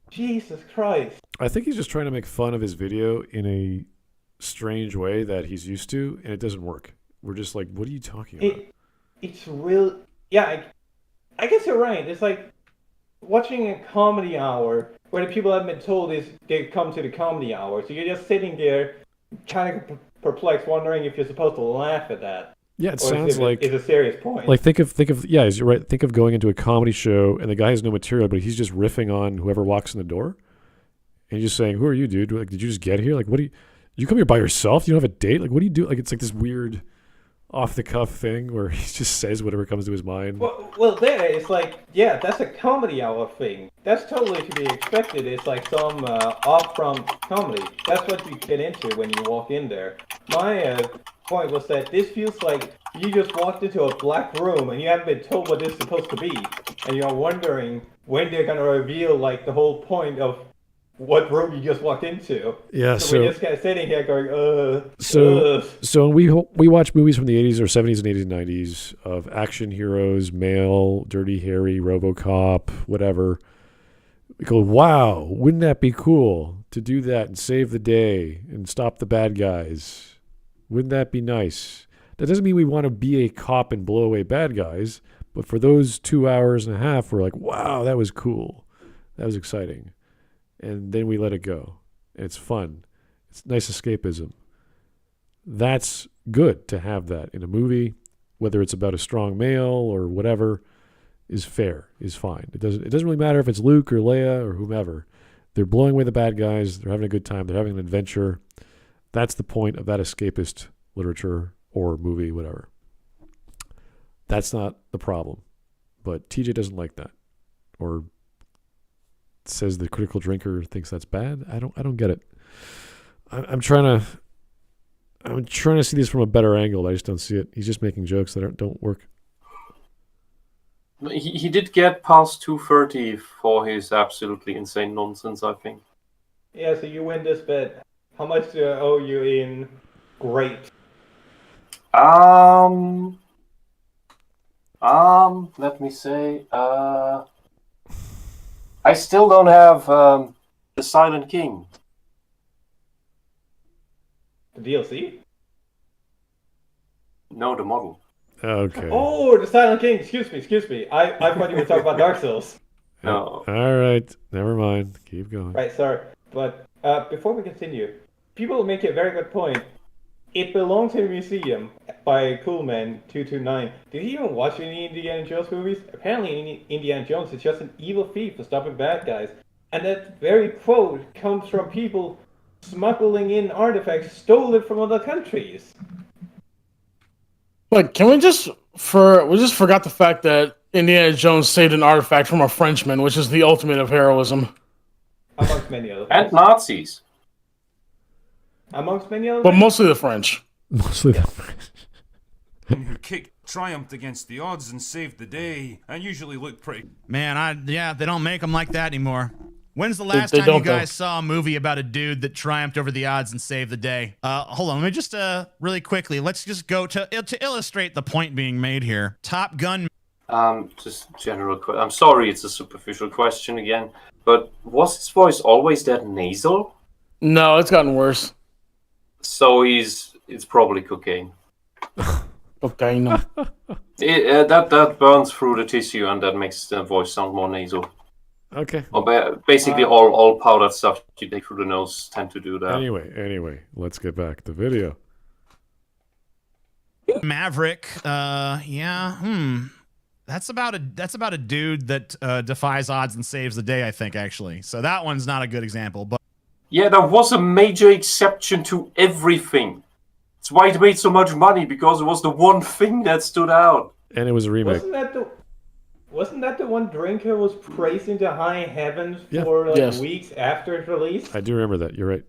Jesus Christ. I think he's just trying to make fun of his video in a strange way that he's used to, and it doesn't work. We're just like, what are you talking about? It's real. Yeah, I guess you're right. It's like watching a comedy hour where the people have been told is they come to the comedy hour. So you're just sitting there kind of perplexed, wondering if you're supposed to laugh at that. Yeah, it or sounds like it's a serious point. Like think of yeah, you're right. Think of going into a comedy show and the guy has no material, but he's just riffing on whoever walks in the door, and you're just saying, "Who are you, dude? Like, did you just get here? Like, what do you come here by yourself? You don't have a date? Like, what do you do? Like, it's like this weird, off the cuff thing where he just says whatever comes to his mind." Well, there it's like, yeah, that's a comedy hour thing. That's totally to be expected. It's like some off-prompt comedy. That's what you get into when you walk in there. My point was that this feels like you just walked into a black room and you haven't been told what this is supposed to be, and you're wondering when they're gonna reveal like the whole point of what room you just walked into. Yeah, so we're just kind of sitting here going, So we watch movies from the 80s or 70s and 80s and 90s of action heroes, male, Dirty Harry, RoboCop, whatever. We go, wow, wouldn't that be cool to do that and save the day and stop the bad guys? Wouldn't that be nice? That doesn't mean we want to be a cop and blow away bad guys, but for those 2 hours and a half, we're like, wow, that was cool. That was exciting. And then we let it go. And it's fun. It's nice escapism. That's good to have that in a movie, whether it's about a strong male or whatever, is fair, is fine. It doesn't really matter if it's Luke or Leia or whomever. They're blowing away the bad guys. They're having a good time. They're having an adventure. That's the point of that escapist literature or movie, whatever. That's not the problem. But TJ doesn't like that, or says the critical drinker thinks that's bad. I don't get it. I'm trying to see this from a better angle, but I just don't see it. He's just making jokes that don't work. He did get past 230 for his absolutely insane nonsense, I think. Yeah, so you win this bet. How much do I owe you in grape? Let me say, I still don't have the Silent King. The DLC? No, the model. Okay. Oh, the Silent King. Excuse me. I thought you were talking about Dark Souls. No. All right. Never mind. Keep going. Right, sorry. But before we continue, people make a very good point. It belongs in a museum by Coolman229. Did you even watch any Indiana Jones movies? Apparently Indiana Jones is just an evil thief for stopping bad guys. And that very quote comes from people smuggling in artifacts stolen from other countries. But can we just forgot the fact that Indiana Jones saved an artifact from a Frenchman, which is the ultimate of heroism. Amongst many other And things. Nazis. Amongst many other But things. mostly the French. Mostly the Who triumphed against the odds and saved the day, and usually looked pretty. Man, they don't make them like that anymore. When's the last They time you don't, guys saw a movie about a dude that triumphed over the odds and saved the day? Hold on, let me just really quickly. Let's just go to illustrate the point being made here. Top Gun. Just general. I'm sorry, it's a superficial question again, but was his voice always that nasal? No, it's gotten worse. So it's probably cocaine. Okay, no. That burns through the tissue and that makes the voice sound more nasal. Okay. Well, basically, all powdered stuff you take through the nose tend to do that. Anyway, let's get back to the video. Maverick. That's about a dude that defies odds and saves the day, I think, actually. So that one's not a good example, but Yeah, there was a major exception to everything. It's why it made so much money, because it was the one thing that stood out. And it was a remake. Wasn't that the one Drinker was praising to high heavens Yeah. for Yes. weeks after its release? I do remember that. You're right.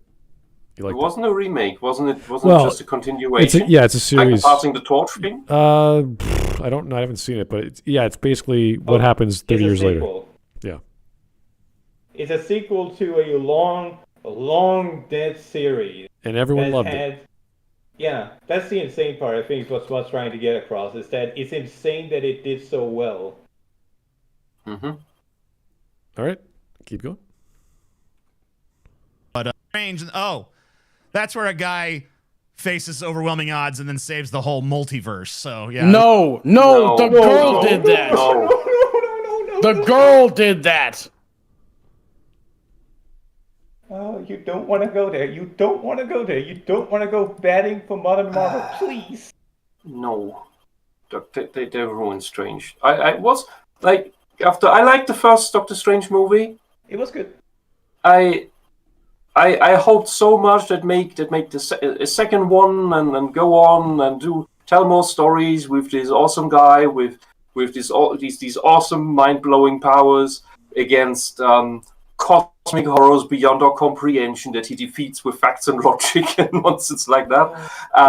You It like wasn't a remake, wasn't it? Wasn't Well, it just a continuation? it's a series. Like passing the torch thing? I don't know. I haven't seen it, but it's basically what happens 30 years later. Yeah. It's a sequel to a long dead series. And everyone that loved it. Yeah, that's the insane part. I think is what Smud's trying to get across is that it's insane that it did so well. Mm-hmm. All right. Keep going. but strange. Oh, that's where a guy faces overwhelming odds and then saves the whole multiverse. So yeah. No, the girl did that. No. The girl did that. Oh, you don't want to go there. You don't want to go there. You don't want to go batting for Modern Marvel, please. No. They ruined Strange. I was like, after I liked the first Doctor Strange movie. It was good. I hoped so much that make the second one and go on and tell more stories with this awesome guy with these awesome mind-blowing powers against cosmic horrors beyond our comprehension that he defeats with facts and logic and nonsense like that.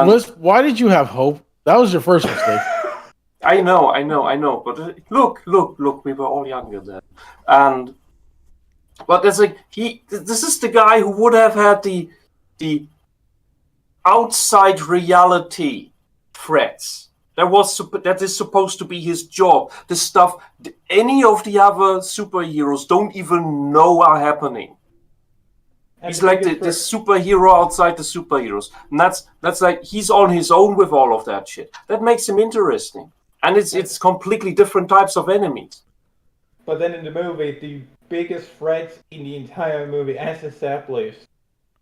Whisp, why did you have hope? That was your first mistake. I know. But look, we were all younger then. But there's this is the guy who would have had the outside reality threats. That is supposed to be his job. The stuff any of the other superheroes don't even know are happening. And He's like the superhero outside the superheroes. And that's like he's on his own with all of that shit. That makes him interesting. And it's completely different types of enemies. But then in the movie, the biggest threat in the entire movie, as established,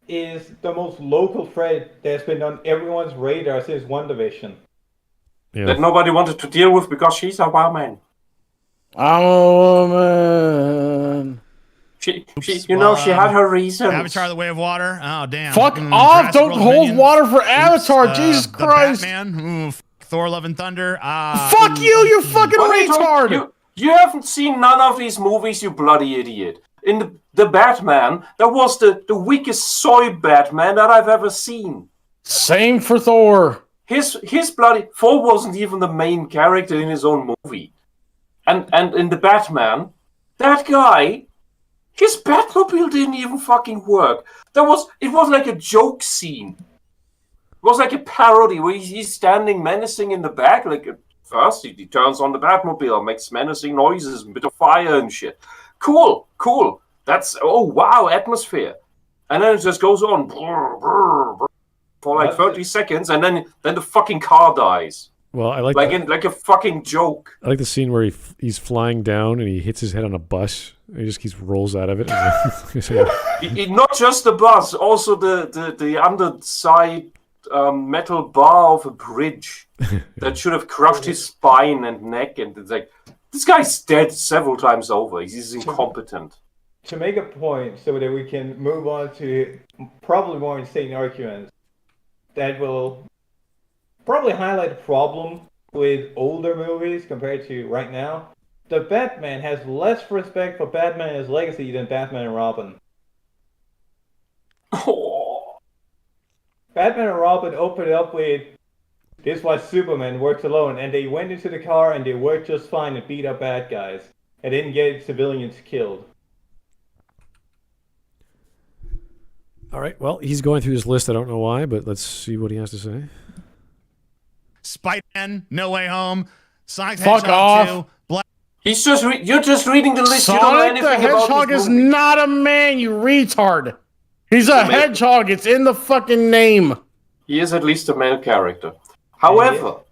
is the most local threat that's been on everyone's radar since WandaVision. Yeah. That nobody wanted to deal with because she's a woman. I'm a woman. She had her reasons. Avatar: The Way of Water. Oh damn! Fuck off! Jurassic Don't World hold Dominion. water for Avatar. Oops, Jesus the Christ! Batman. Thor: Love and Thunder. Fuck you fucking What are you talking- retard! You haven't seen none of these movies, you bloody idiot. In the Batman, that was the weakest soy Batman that I've ever seen. Same for Thor. His bloody Thor wasn't even the main character in his own movie. And in the Batman, that guy, his Batmobile didn't even fucking work. It was like a joke scene. It was like a parody where he's standing menacing in the back. Like first he turns on the Batmobile, makes menacing noises, a bit of fire and shit. Cool. That's wow, atmosphere. And then it just goes on for like 30 seconds, and then the fucking car dies. Well, I like like a fucking joke. I like the scene where he's flying down and he hits his head on a bus. And he just keeps rolls out of it. Not just the bus, also the underside metal bar of a bridge that should have crushed his spine and neck. And it's like, this guy's dead several times over. He's incompetent. to make a point so that we can move on to probably more insane arguments that will probably highlight the problem with older movies compared to right now. The Batman has less respect for Batman and his legacy than Batman and Robin. Oh. Batman and Robin opened up with, "This is why Superman works alone," and they went into the car and they worked just fine and beat up bad guys and didn't get civilians killed. All right. Well, he's going through this list. I don't know why, but let's see what he has to say. Spider-Man, No Way Home, Sonic the Fuck Hedgehog off. 2, Black. He's just you're just reading the list. You don't know Sonic anything the about Hedgehog this is movie. not a man, you retard. He's a hedgehog. It's in the fucking name. He is at least a male character. However,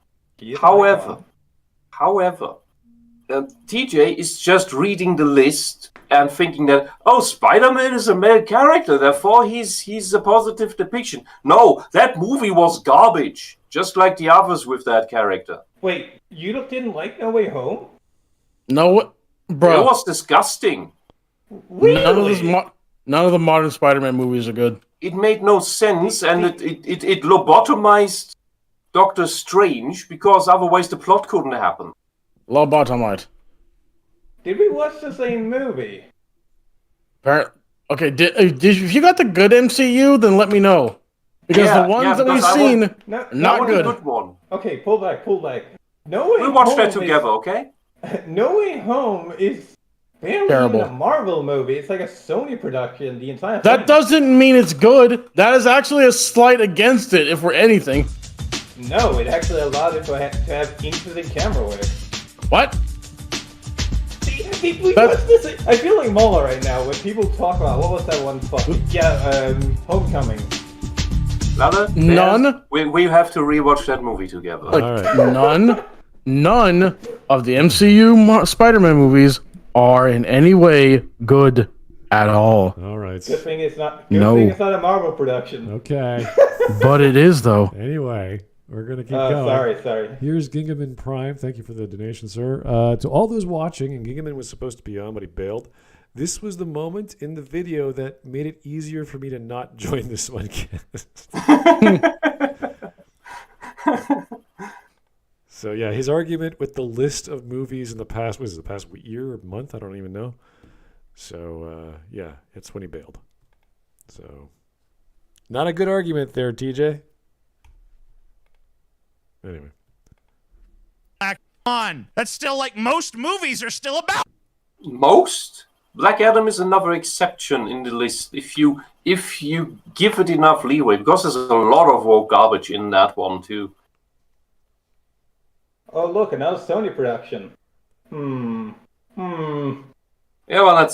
TJ is just reading the list and thinking that, oh, Spider-Man is a male character, therefore he's a positive depiction. No, that movie was garbage, just like the others with that character. Wait, you didn't like No Way Home? No, bro. It was disgusting. Really? None of the modern Spider-Man movies are good. It made no sense, and it lobotomized Doctor Strange, because otherwise the plot couldn't happen. Lobotomite. Did we watch the same movie? Okay, if you got the good MCU, then let me know. Because the ones that we've seen, not good. Good one. Okay, pull back. No Way We'll watch Home that together, okay? No Way Home is barely Terrible. even a Marvel movie. It's like a Sony production, the entire That thing. doesn't mean it's good. That is actually a slight against it, if we're anything. No, it actually allowed it to have interesting camera work. What? See, I feel like Mola right now when people talk about, what was that one fuck? Yeah, Homecoming. Lala, None. We have to rewatch that movie together. Like, All right. none of the MCU Spider-Man movies are in any way good at all. All right. Good thing it's not a Marvel production. Okay. But it is, though. Anyway, we're going to keep going. Sorry. Here's Gingaman Prime. Thank you for the donation, sir. To all those watching, and Gingaman was supposed to be on, but he bailed. This was the moment in the video that made it easier for me to not join the Smudcast. So yeah, his argument with the list of movies in the past year or month? I don't even know. So yeah, it's when he bailed. So not a good argument there, TJ. Anyway. Come on. That's still like most movies are still about. Most? Black Adam is another exception in the list if you give it enough leeway, because there's a lot of woke garbage in that one too. Oh look, another Sony production. Yeah, well, I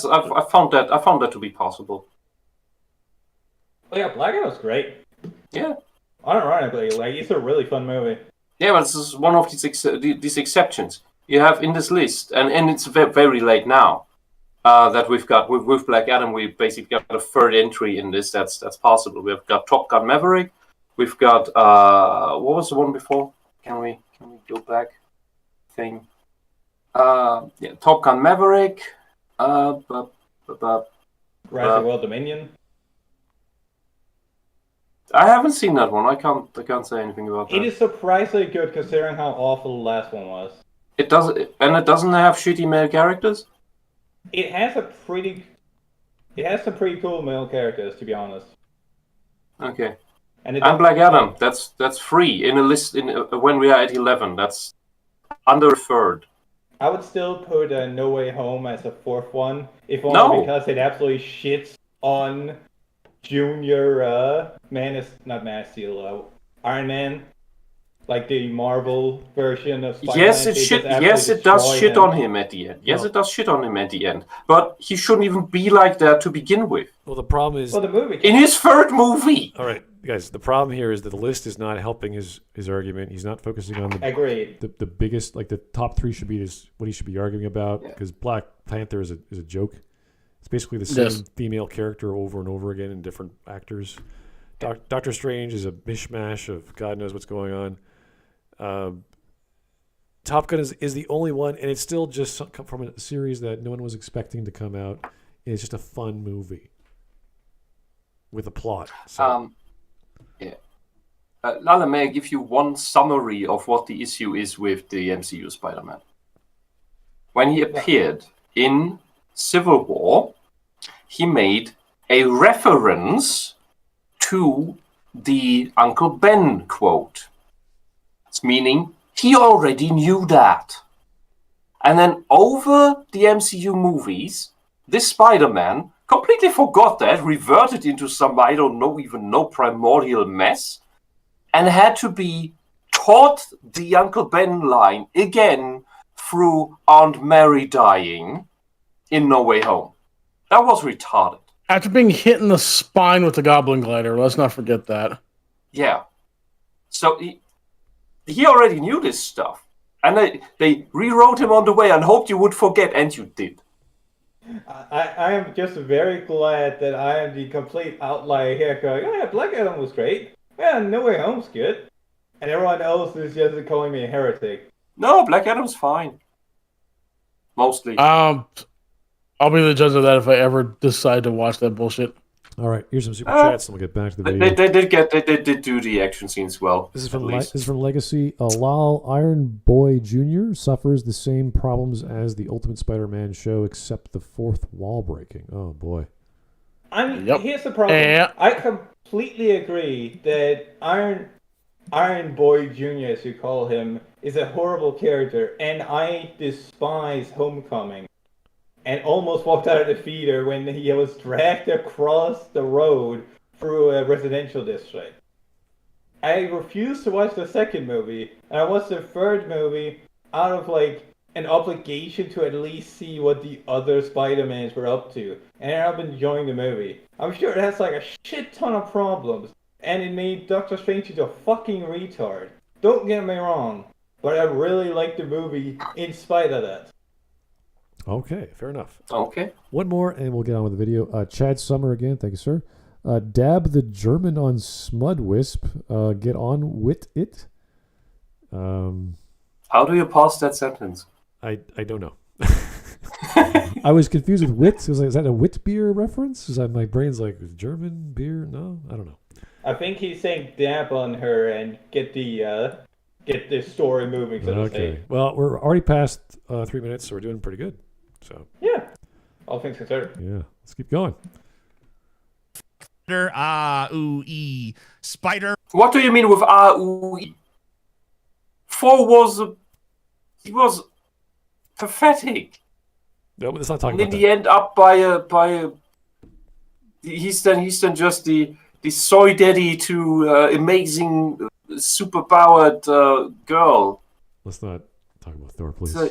found that to be possible. Oh yeah, Black Adam's great. Yeah. Unironically, like, it's a really fun movie. Yeah, but this is one of these exceptions you have in this list, and it's very late now. That we've got with Black Adam, we basically got a third entry in this. That's possible. We've got Top Gun Maverick. We've got what was the one before? Can we go back? Thing. Yeah, Top Gun Maverick. Rise of World Dominion. I haven't seen that one. I can't say anything about that. It is surprisingly good considering how awful the last one was. It doesn't have shitty male characters. It has some pretty cool male characters, to be honest. Okay. And Black Adam. That's free in a list when we are at 11. That's under a third. I would still put No Way Home as a fourth one, if only because it absolutely shits on Junior Iron Man, like the Marvel version of Spider-Man. Yes, it does shit on him at the end. Yes, it does shit on him at the end. But he shouldn't even be like that to begin with. Well, the problem is the movie. In his third movie. All right, guys. The problem here is that the list is not helping his argument. He's not focusing on the biggest, like the top three should be what he should be arguing about. Because Black Panther is a joke. It's basically the same female character over and over again in different actors. Doctor Strange is a mishmash of God knows what's going on. Top Gun is the only one, and it's still just come from a series that no one was expecting to come out It's just a fun movie with a plot. So. Yeah. Lala, may I give you one summary of what the issue is with the MCU Spider-Man? When he appeared in Civil War, he made a reference to the Uncle Ben quote. It's meaning he already knew that. And then over the MCU movies, this Spider-Man completely forgot that, reverted into some, I don't know, even no primordial mess, and had to be taught the Uncle Ben line again through Aunt Mary dying in No Way Home. That was retarded. After being hit in the spine with the Goblin Glider, let's not forget that. Yeah. So he already knew this stuff. And they rewrote him on the way and hoped you would forget, and you did. I am just very glad that I am the complete outlier here going, oh yeah, Black Adam was great. Yeah, No Way Home's good. And everyone else is just calling me a heretic. No, Black Adam's fine. Mostly. I'll be the judge of that if I ever decide to watch that bullshit. All right, here's some super chats, and we'll get back to the video. They did do the action scenes well. This is from Legacy. Lal Iron Boy Jr. suffers the same problems as the Ultimate Spider-Man show, except the fourth wall breaking. Oh boy. Here's the problem. Yeah. I completely agree that Iron Boy Jr., as you call him, is a horrible character, and I despise Homecoming. And almost walked out of the theater when he was dragged across the road through a residential district. I refused to watch the second movie, and I watched the third movie out of an obligation to at least see what the other Spider-Mans were up to. And I ended up enjoying the movie. I'm sure it has a shit ton of problems, and it made Doctor Strange into a fucking retard. Don't get me wrong, but I really liked the movie in spite of that. Okay, fair enough. Okay. One more, and we'll get on with the video. Chad Summer again, thank you, sir. Dab the German on Smud Wisp. Get on with it. How do you pass that sentence? I don't know. I was confused with wit. Is that a wit beer reference? My brain's German beer? No, I don't know. I think he's saying dab on her and get the story moving. So okay. Well, we're already past 3 minutes, so we're doing pretty good. So yeah, all things considered. Yeah, let's keep going. Spider. What do you mean with A-U-E? 4 was pathetic. No, let's not talk and about in the end, up by a. He's then just the soy daddy to amazing superpowered girl. Let's not talk about Thor, please. So,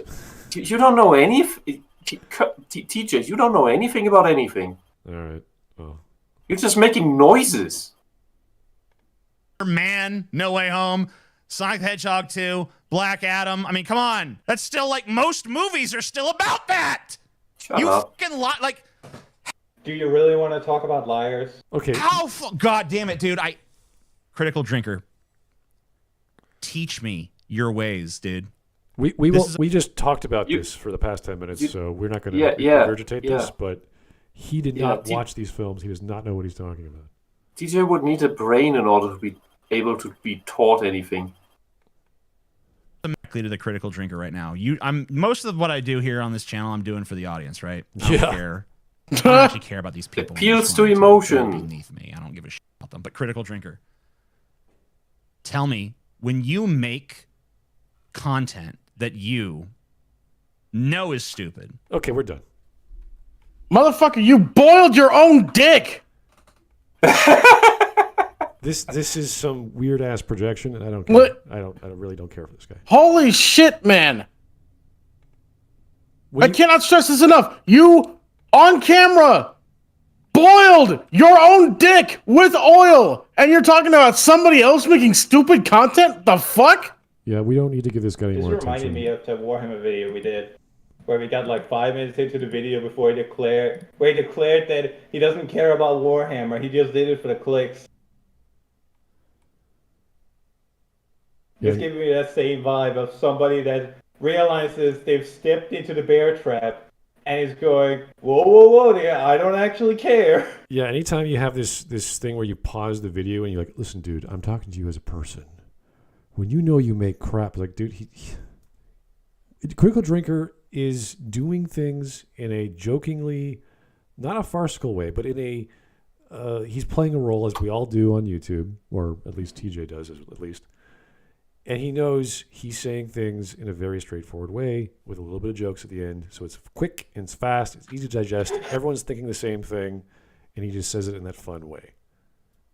you don't know anything, TJ. You don't know anything about anything. All right. Well, you're just making noises. Man, No Way Home, Sonic the Hedgehog 2, Black Adam. I mean, come on. That's still most movies are still about that. Shut up. Fucking Do you really want to talk about liars? Okay. God damn it, dude. Critical drinker. Teach me your ways, dude. We just talked about this for the past 10 minutes, so we're not going to regurgitate this, but he did not watch these films. He does not know what he's talking about. DJ would need a brain in order to be able to be taught anything. To the critical drinker right now. Most of what I do here on this channel, I'm doing for the audience, right? I don't care. I don't actually care about these people. Appeals to emotion. Beneath me. I don't give a shit about them. But critical drinker, tell me, when you make content that you know is stupid. Okay, we're done. Motherfucker, you boiled your own dick. This is some weird ass projection, and I don't care. What? I really don't care for this guy. Holy shit, man! I cannot stress this enough. You on camera boiled your own dick with oil, and you're talking about somebody else making stupid content. The fuck? Yeah, we don't need to give this guy any more attention. This reminded me of the Warhammer video we did, where we got 5 minutes into the video before he declared that he doesn't care about Warhammer. He just did it for the clicks. Just giving me that same vibe of somebody that realizes they've stepped into the bear trap and he's going, whoa, yeah, I don't actually care. Yeah, anytime you have this thing where you pause the video and you're like, listen, dude, I'm talking to you as a person. When you know you make crap, like, dude, Critical Drinker is doing things in a jokingly, not a farcical way, but in a, he's playing a role as we all do on YouTube, or at least TJ does, at least. And he knows he's saying things in a very straightforward way with a little bit of jokes at the end. So it's quick and it's fast. It's easy to digest. Everyone's thinking the same thing. And he just says it in that fun way.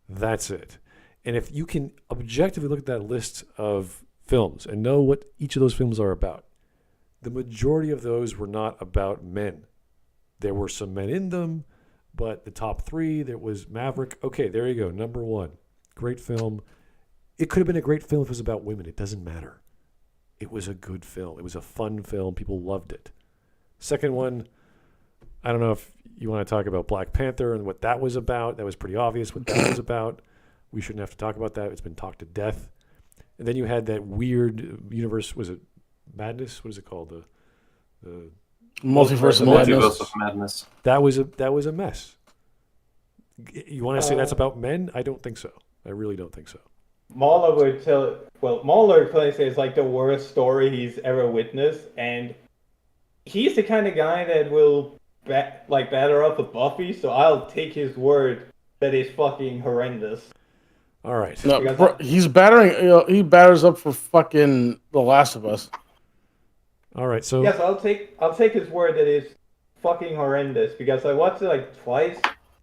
That's it. And if you can objectively look at that list of films and know what each of those films are about, the majority of those were not about men. There were some men in them, but the top three, there was Maverick. Okay, there you go. Number one. Great film. It could have been a great film if it was about women. It doesn't matter. It was a good film. It was a fun film. People loved it. Second one, I don't know if you want to talk about Black Panther and what that was about. That was pretty obvious what that was about. We shouldn't have to talk about that. It's been talked to death. And then you had that weird universe. Was it Madness? What is it called? The Multiverse of Madness. That was a mess. You want to say that's about men? I don't think so. I really don't think so. Mahler would tell. Well, Mahler plays it's like the worst story he's ever witnessed, and he's the kind of guy that will batter up a Buffy. So I'll take his word that is fucking horrendous. All right. No, he's battering. He batters up for fucking The Last of Us. All right. So yes, I'll take his word that is fucking horrendous because I watched it like twice,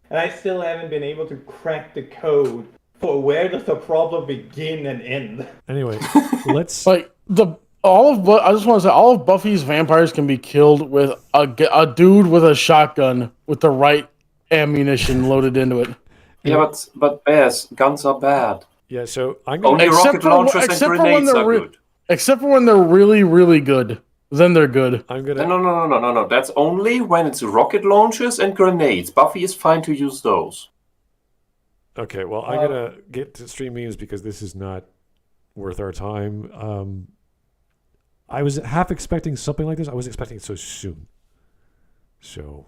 and I still haven't been able to crack the code. For where does the problem begin and end? Anyway, let's I just want to say all of Buffy's vampires can be killed with a dude with a shotgun with the right ammunition loaded into it. Yeah, but Bears, guns are bad. Yeah, so I'm going Only rocket launchers and grenades are good. Except for when they're really, really good. Then they're good. No. That's only when it's rocket launchers and grenades. Buffy is fine to use those. Okay, well, I'm going to get to stream memes because this is not worth our time. I was half expecting something like this. I was expecting it so soon. So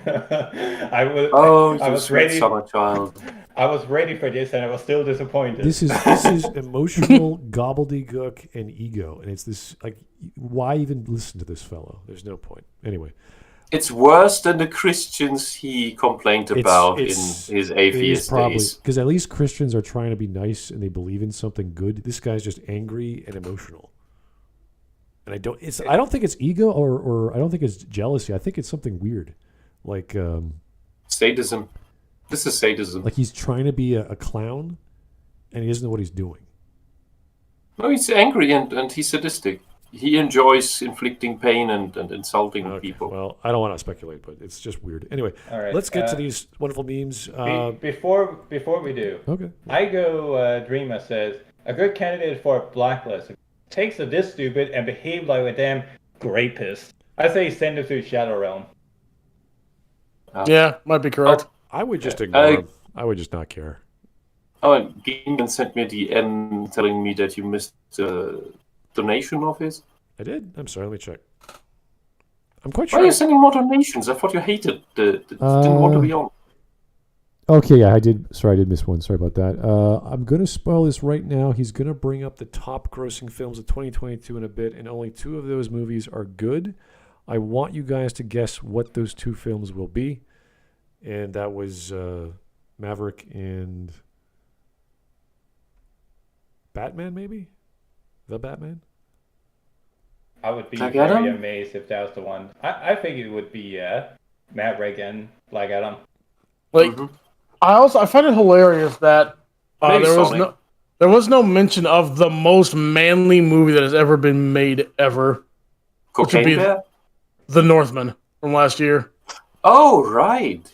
I was ready. Summer child. I was ready for this, and I was still disappointed. This is emotional gobbledygook and ego, and it's this like, why even listen to this fellow? There's no point. Anyway. It's worse than the Christians he complained about in his atheist days. Because at least Christians are trying to be nice and they believe in something good. This guy's just angry and emotional. And I don't think it's ego or I don't think it's jealousy. I think it's something weird. Like sadism. This is sadism. Like he's trying to be a clown and he doesn't know what he's doing. No, he's angry and he's sadistic. He enjoys inflicting pain and insulting people. Well, I don't want to speculate, but it's just weird. Anyway, let's get to these wonderful memes. Before we do, okay. I go. Dreamer says a good candidate for a blacklist takes a this stupid and behave like a damn rapist. I say send him to Shadow Realm. Yeah, might be correct. I would just ignore him. I would just not care. Oh, and Gingen sent me a DM telling me that you missed donation of his? I did? I'm sorry, let me check. I'm quite sure. Why are you sending more donations? I thought you hated didn't want to be on. Okay, yeah, I did. Sorry, I did miss one. Sorry about that. I'm going to spoil this right now. He's going to bring up the top grossing films of 2022 in a bit, and only 2 of those movies are good. I want you guys to guess what those 2 films will be. And that was Maverick and Batman, maybe? The Batman? I would be very amazed if that was the one. I think it would be Maverick and Black Adam. I find it hilarious that there was no mention of the most manly movie that has ever been made ever. Which would be The Northman from last year. Oh, right.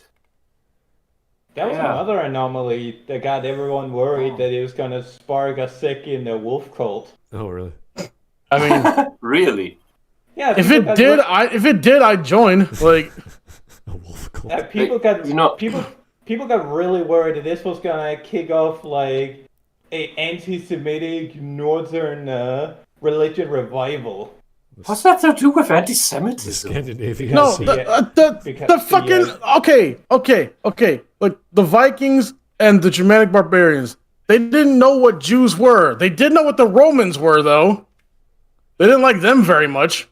That was another anomaly that got everyone worried that it was going to spark a sick in the wolf cult. Oh, really? I mean, really? Yeah. If it did, I'd join. Like, a wolf cult. People got really worried that this was gonna kick off like a anti-Semitic northern religion revival. What's that to do with anti-Semitism? Scandinavian. No, the fucking okay. Like the Vikings and the Germanic barbarians, they didn't know what Jews were. They did know what the Romans were, though. They didn't like them very much.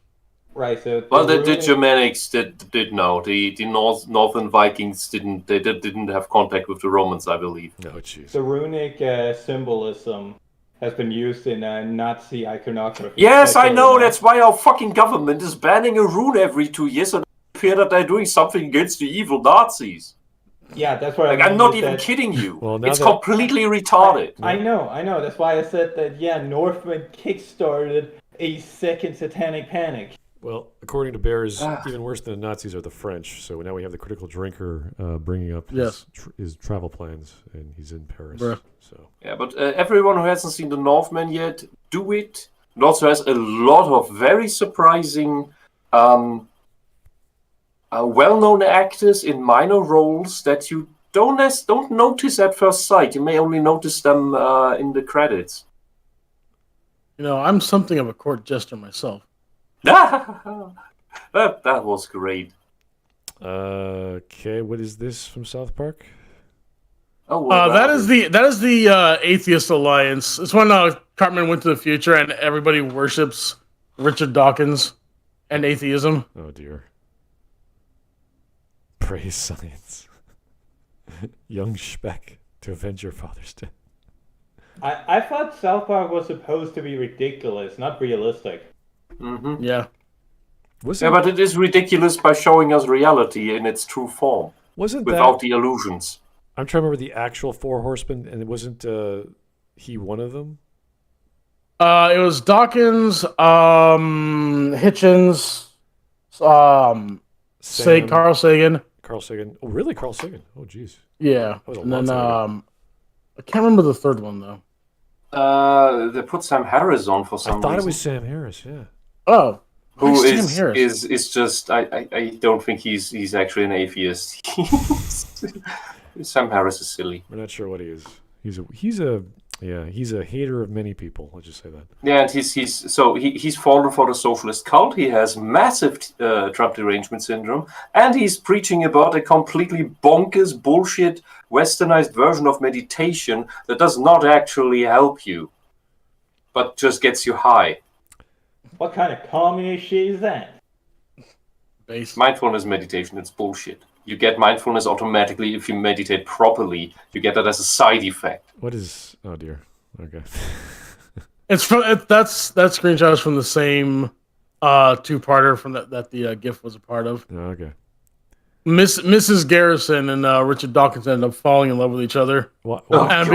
Right. So the Germanics did know. The northern Vikings didn't have contact with the Romans, I believe. No, jeez. The runic symbolism has been used in Nazi iconography. Yes, I know. That's why our fucking government is banning a rune every 2 years, and I fear that they're doing something against the evil Nazis. Yeah, that's what I'm not even kidding you. Well, it's completely retarded. I know. That's why I said that. Yeah, Northman kickstarted a second satanic panic. Well, according to Bears, even worse than the Nazis are the French. So now we have the critical drinker bringing up his travel plans, and he's in Paris. Bruh. So yeah, but everyone who hasn't seen The Northman yet, do it. It also has a lot of very surprising, well-known actors in minor roles that you don't notice at first sight. You may only notice them in the credits. You know, I'm something of a court jester myself. that was great. Okay, what is this from South Park? Oh, well, that is the Atheist Alliance. It's when Cartman went to the future and everybody worships Richard Dawkins and atheism. Oh dear. Praise science. Young Speck to avenge your father's death. I thought South Park was supposed to be ridiculous, not realistic. Mm-hmm. Yeah. But it is ridiculous by showing us reality in its true form. Without the illusions. I'm trying to remember the actual Four Horsemen, and it wasn't he one of them? It was Dawkins, Hitchens, Carl Sagan. Carl Sagan. Oh, really? Carl Sagan? Oh, jeez. Yeah. And then I can't remember the third one though. They put Sam Harris on for some reason. I thought it was Sam Harris. Yeah. Oh. Who is just I don't think he's actually an atheist. Sam Harris is silly. We're not sure what he is. He's a hater of many people. Let's just say that. Yeah, and he's fallen for the socialist cult. He has massive Trump derangement syndrome, and he's preaching about a completely bonkers bullshit westernized version of meditation that does not actually help you, but just gets you high. What kind of communist shit is that? Mindfulness meditation, it's bullshit. You get mindfulness automatically if you meditate properly. You get that as a side effect. What is... Oh, dear. Okay. That screenshot is from the same two-parter from that the GIF was a part of. Oh, okay. Mrs. Garrison and Richard Dawkins ended up falling in love with each other. What? And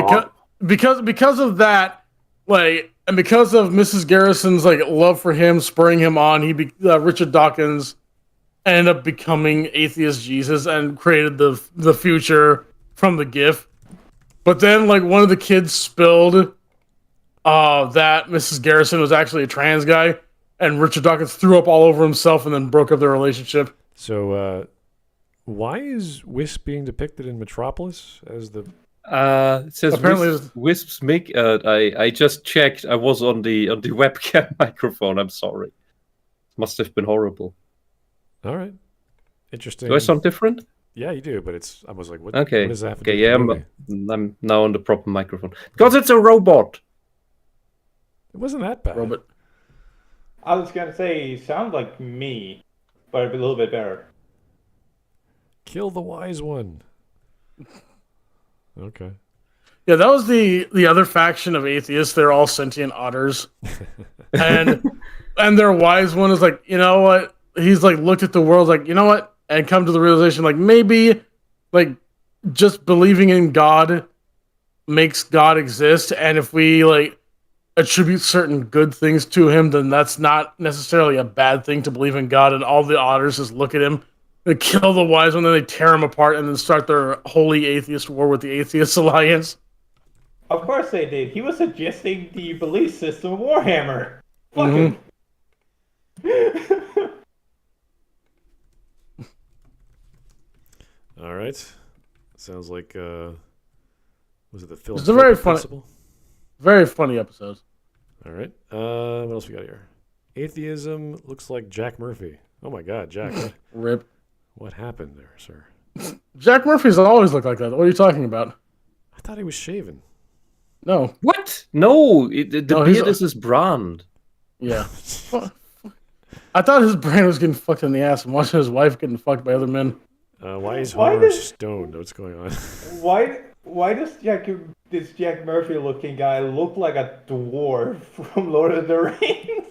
because of that, and because of Mrs. Garrison's love for him, spurring him on, Richard Dawkins ended up becoming Atheist Jesus and created the future from the GIF. But then one of the kids spilled that Mrs. Garrison was actually a trans guy, and Richard Dawkins threw up all over himself and then broke up their relationship. So why is Wisp being depicted in Metropolis as the... It says apparently Wisp's mic. I just checked. I was on the webcam microphone. I'm sorry. Must have been horrible. All right. Interesting. Do I sound different? Yeah, you do, but I was like, what, okay. What does that have to okay, do yeah, with I'm now on the proper microphone. Because it's a robot. It wasn't that bad. Robot. I was going to say, you sound like me, but a little bit better. Kill the wise one. Okay. Yeah, that was the other faction of atheists. They're all sentient otters. and their wise one is like, you know what? He's looked at the world you know what? And come to the realization maybe just believing in God makes God exist. And if we attribute certain good things to him, then that's not necessarily a bad thing to believe in God. And all the otters just look at him. They kill the wise one, then they tear him apart, and then start their holy atheist war with the Atheist Alliance. Of course they did. He was suggesting the belief system of Warhammer. Fuck him. All right. Sounds like was it the film? It's a very funny episode. All right. What else we got here? Atheism looks like Jack Murphy. Oh my God, Jack. Rip. What happened there, sir? Jack Murphy's always looked like that. What are you talking about? I thought he was shaven. No. What? No, the beard is his brand. Yeah. I thought his brain was getting fucked in the ass and watching his wife getting fucked by other men. Why is Homer stoned? What's going on? Why does this Jack Murphy looking guy look like a dwarf from Lord of the Rings?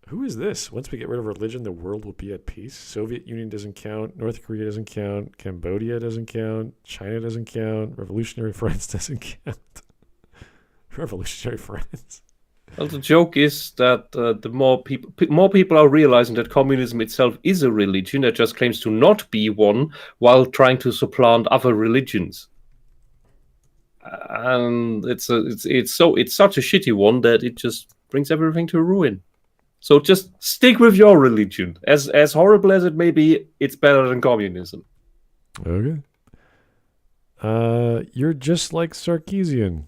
Who is this? Once we get rid of religion, the world will be at peace. Soviet Union doesn't count. North Korea doesn't count. Cambodia doesn't count. China doesn't count. Revolutionary France doesn't count. Revolutionary France. Well, the joke is that the more people are realizing that communism itself is a religion that just claims to not be one while trying to supplant other religions. And it's such a shitty one that it just brings everything to ruin. So just stick with your religion. As horrible as it may be, it's better than communism. Okay. You're just like Sarkeesian.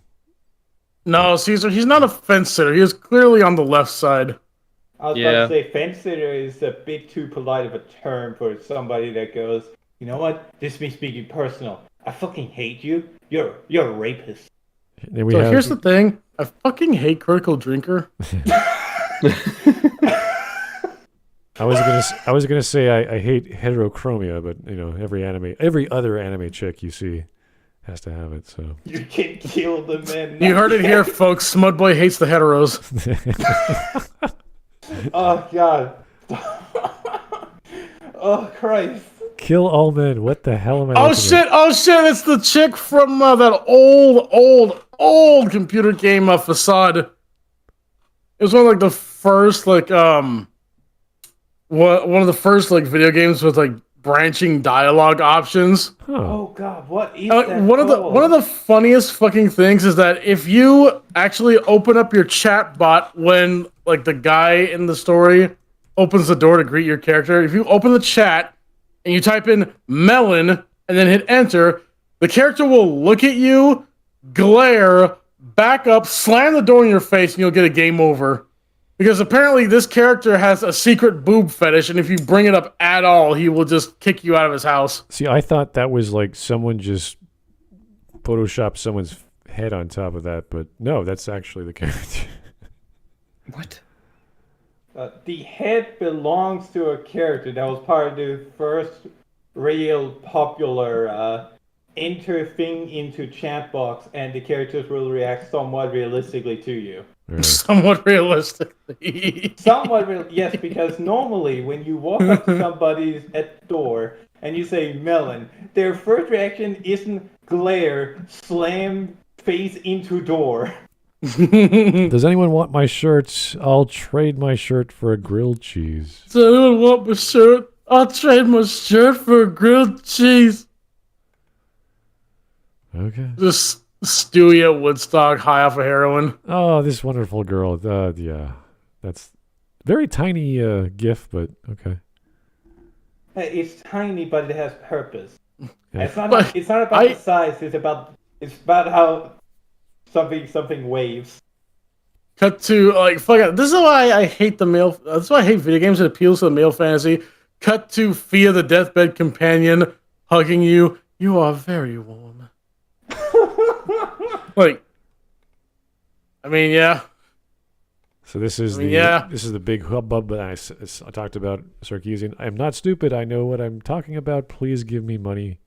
No, Caesar, he's not a fence sitter. He is clearly on the left side. I was about to say fence sitter is a bit too polite of a term for somebody that goes, you know what? This is me speaking personal. I fucking hate you. You're a rapist. Here's the thing. I fucking hate Critical Drinker. I was gonna say I hate heterochromia, but every other anime chick you see has to have it. So you can kill the men. You heard it here, folks. Smudboy hates the heteros. Oh God. Oh Christ. Kill all men. What the hell am I? Oh shit! It's the chick from that old computer game Facade. It was one of the first one of the first video games with branching dialogue options. Huh. Oh God, what is that? One of the funniest fucking things is that if you actually open up your chat bot when the guy in the story opens the door to greet your character, if you open the chat and you type in melon and then hit enter, the character will look at you, glare, back up, slam the door in your face, and you'll get a game over. Because apparently this character has a secret boob fetish, and if you bring it up at all, he will just kick you out of his house. See, I thought that was someone just photoshopped someone's head on top of that, but no, that's actually the character. What? The head belongs to a character that was part of the first real popular enter thing into chat box, and the characters will react somewhat realistically to you. Right. Somewhat realistically. Yes, because normally when you walk up to somebody's at the door and you say melon, their first reaction isn't glare, slam face into door. Does anyone want my shirts? I'll trade my shirt for a grilled cheese. Does anyone want my shirt? I'll trade my shirt for a grilled cheese. Okay. Just Stewie at Woodstock, high off of heroin. Oh, this wonderful girl. Yeah, that's very tiny GIF, but okay. It's tiny, but it has purpose. Yeah. It's not about the size. It's about how something waves. Cut to fuck it. This is why I hate the male. That's why I hate video games. It appeals to the male fantasy. Cut to Fia, the deathbed companion, hugging you. You are very warm. Yeah. So this is this is the big hubbub that I talked about Sarkeesian. I'm not stupid. I know what I'm talking about. Please give me money.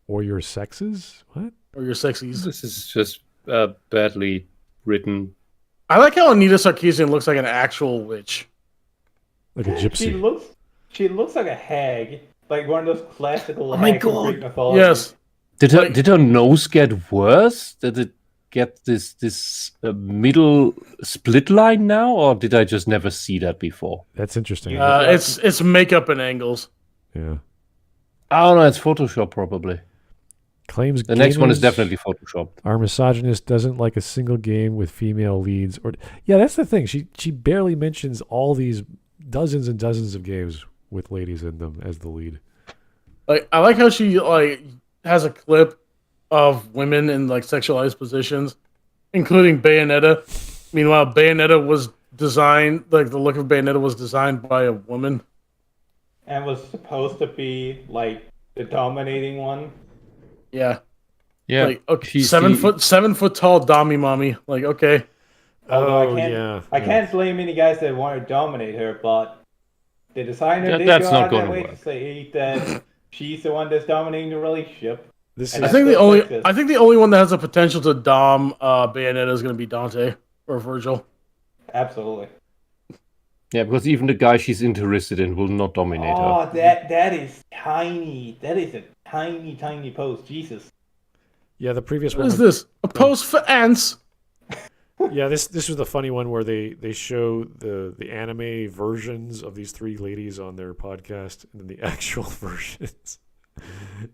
Or your sexes? What? Or your sexies. This is just badly written. I like how Anita Sarkeesian looks like an actual witch. Like a gypsy. She looks like a hag. Like one of those classical my hags from God. Greek mythology. Yes. Did her nose get worse? Did it get this middle split line now, or did I just never see that before? That's interesting. It's makeup and angles. Yeah. I don't know. It's Photoshop probably. Claims the next one is definitely Photoshopped. Our misogynist doesn't like a single game with female leads. That's the thing. She barely mentions all these dozens and dozens of games with ladies in them as the lead. I like how she has a clip of women in sexualized positions, including Bayonetta. Meanwhile, Bayonetta was designed, like the look of Bayonetta was designed by a woman. And was supposed to be like the dominating one. Yeah. Yeah. Like, okay, 7 foot tall Dami mommy. Like, okay. I can't blame any guys that want to dominate her, but the designer did that's go not out gonna that way work. to say that she's the one that's dominating the relationship. I think the only one that has the potential to dom Bayonetta is going to be Dante or Virgil. Absolutely. Yeah, because even the guy she's interested in will not dominate her. Oh, that is tiny. That is a tiny post. Jesus. Yeah, the previous What one. is this? A post for ants? Yeah, this was the funny one where they show the anime versions of these three ladies on their podcast and then the actual versions.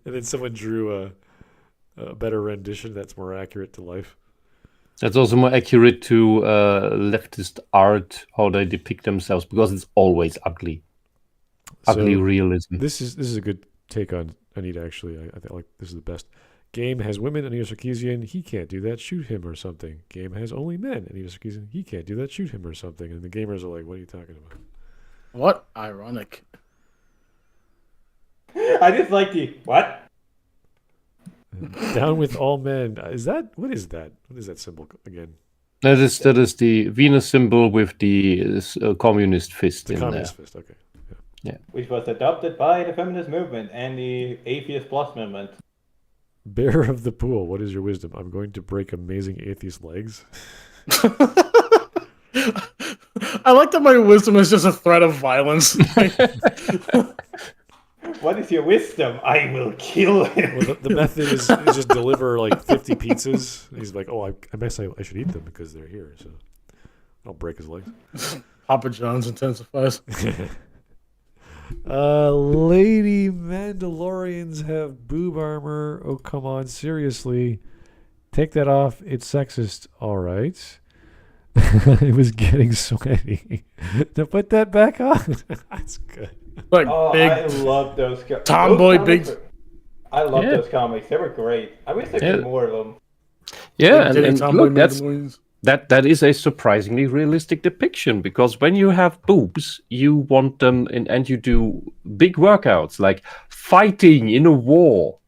And then someone drew a better rendition that's more accurate to life. That's also more accurate to leftist art, how they depict themselves, because it's always ugly. Ugly realism. This is a good take on Anita, actually. I think like this is the best. Game has women, Anita Sarkeesian. He can't do that. Shoot him or something. Game has only men, Anita Sarkeesian. He can't do that. Shoot him or something. And the gamers are like, what are you talking about? What? Ironic. I just like the what? Down with all men. What is that? What is that symbol again? That is the Venus symbol with the communist fist in communist there. Fist, okay. Yeah. Which was adopted by the feminist movement and the atheist plus movement. Bear of the pool. What is your wisdom? I'm going to break Amazing Atheist legs. I like that my wisdom is just a threat of violence. What is your wisdom? I will kill him. Well, the method is just deliver like 50 pizzas. And he's like, oh, I guess I should eat them because they're here. So I'll break his legs. Papa John's intensifies. Lady Mandalorians have boob armor. Oh, come on. Seriously. Take that off. It's sexist. All right. It was getting sweaty. Now put that back on. That's good. Like big, I love those tomboy big. I love those comics. They were great. I wish there could be more of them. Yeah, and look, that's Mandalorians. that is a surprisingly realistic depiction, because when you have boobs, you want them and you do big workouts like fighting in a war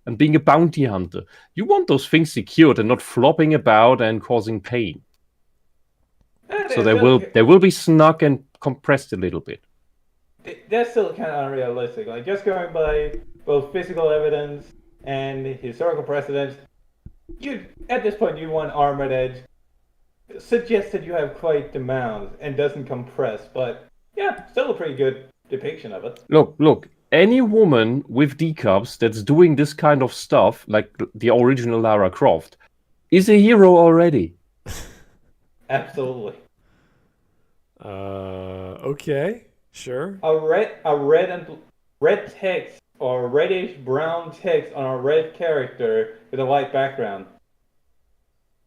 and being a bounty hunter. You want those things secured and not flopping about and causing pain. So they will be snug and compressed a little bit. That's still kind of unrealistic. Like just going by both physical evidence and historical precedents, you at this point you want armor that suggests that you have quite the mound and doesn't compress. But yeah, still a pretty good depiction of it. Look. Any woman with D cups that's doing this kind of stuff, like the original Lara Croft, is a hero already. Absolutely. Okay. Sure. A red text or reddish brown text on a red character with a white background.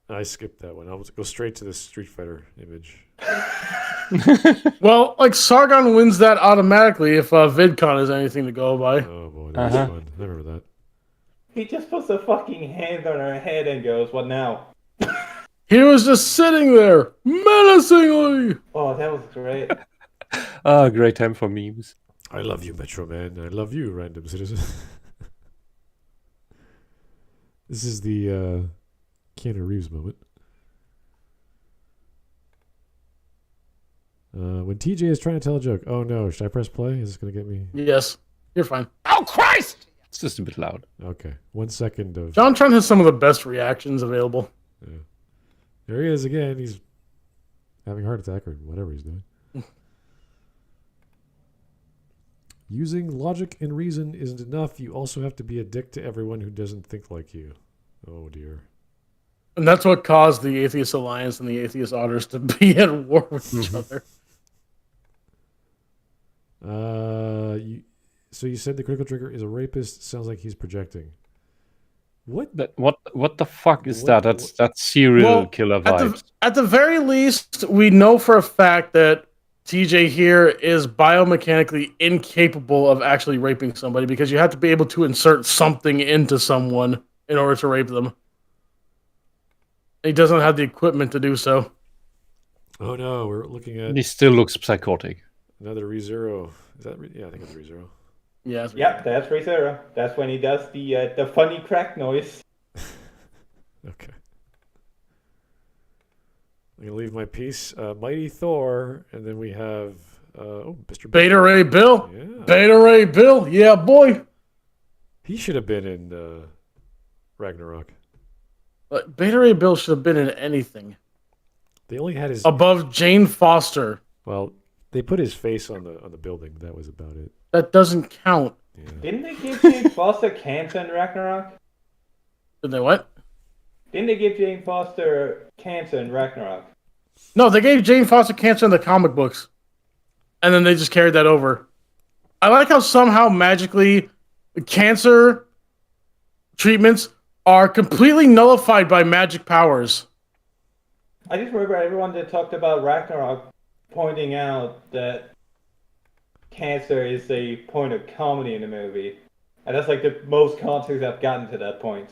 I skipped that one. I'll go straight to the Street Fighter image. Well, like Sargon wins that automatically if VidCon is anything to go by. Oh boy, that was fun. I remember that. He just puts a fucking hand on her head and goes, "What now?" He was just sitting there menacingly. Oh, that was great. Great time for memes. I love you, Metro Man. I love you, random citizen. This is the Keanu Reeves moment. When TJ is trying to tell a joke. Oh no, should I press play? Is this going to get me? Yes, you're fine. Oh Christ! It's just a bit loud. Okay, 1 second of... John Trent has some of the best reactions available. Yeah. There he is again. He's having a heart attack or whatever he's doing. Using logic and reason isn't enough. You also have to be a dick to everyone who doesn't think like you. Oh dear. And that's what caused the Atheist Alliance and the Atheist Otters to be at war with each other. So you said the critical trigger is a rapist. Sounds like he's projecting. What? What the fuck is that? That's serial killer vibes. At the very least, we know for a fact that TJ here is biomechanically incapable of actually raping somebody, because you have to be able to insert something into someone in order to rape them. He doesn't have the equipment to do so. Oh no, we're looking at He still looks psychotic. another ReZero. Is that? Yeah, I think it's ReZero. Yeah. That's ReZero. That's when he does the funny crack noise. Okay. I'm gonna leave my piece. Mighty Thor, and then we have Mr. Beta Ray Bill. Yeah. Beta Ray Bill. Yeah, boy. He should have been in Ragnarok. Beta Ray Bill should have been in anything. They only had his above Jane Foster. Well, they put his face on the building. That was about it. That doesn't count. Yeah. Didn't they give Jane Foster cancer in Ragnarok? Did they what? Didn't they give Jane Foster cancer in Ragnarok? No, they gave Jane Foster cancer in the comic books. And then they just carried that over. I like how somehow magically cancer treatments are completely nullified by magic powers. I just remember everyone that talked about Ragnarok pointing out that cancer is a point of comedy in the movie. And that's like the most context I've gotten to that point.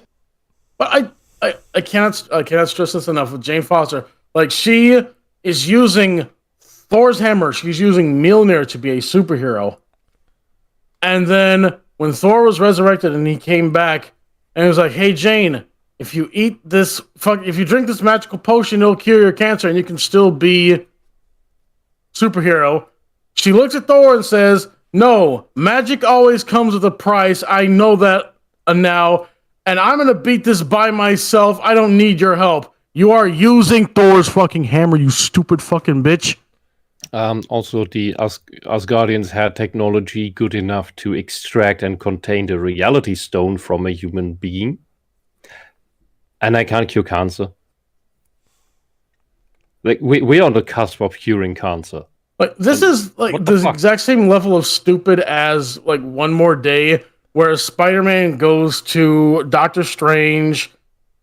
But I cannot stress this enough with Jane Foster. Like, she is using Thor's hammer. She's using Mjolnir to be a superhero. And then when Thor was resurrected and he came back and he was like, "Hey Jane, if you drink this magical potion, it'll cure your cancer and you can still be superhero." She looks at Thor and says, "No, magic always comes with a price. I know that now. And I'm going to beat this by myself. I don't need your help. You are using Thor's fucking hammer, you stupid fucking bitch." Also, the Asgardians had technology good enough to extract and contain the reality stone from a human being. And I can't cure cancer. Like, we're on the cusp of curing cancer. Like, this is like the exact same level of stupid as like One More Day, where Spider-Man goes to Doctor Strange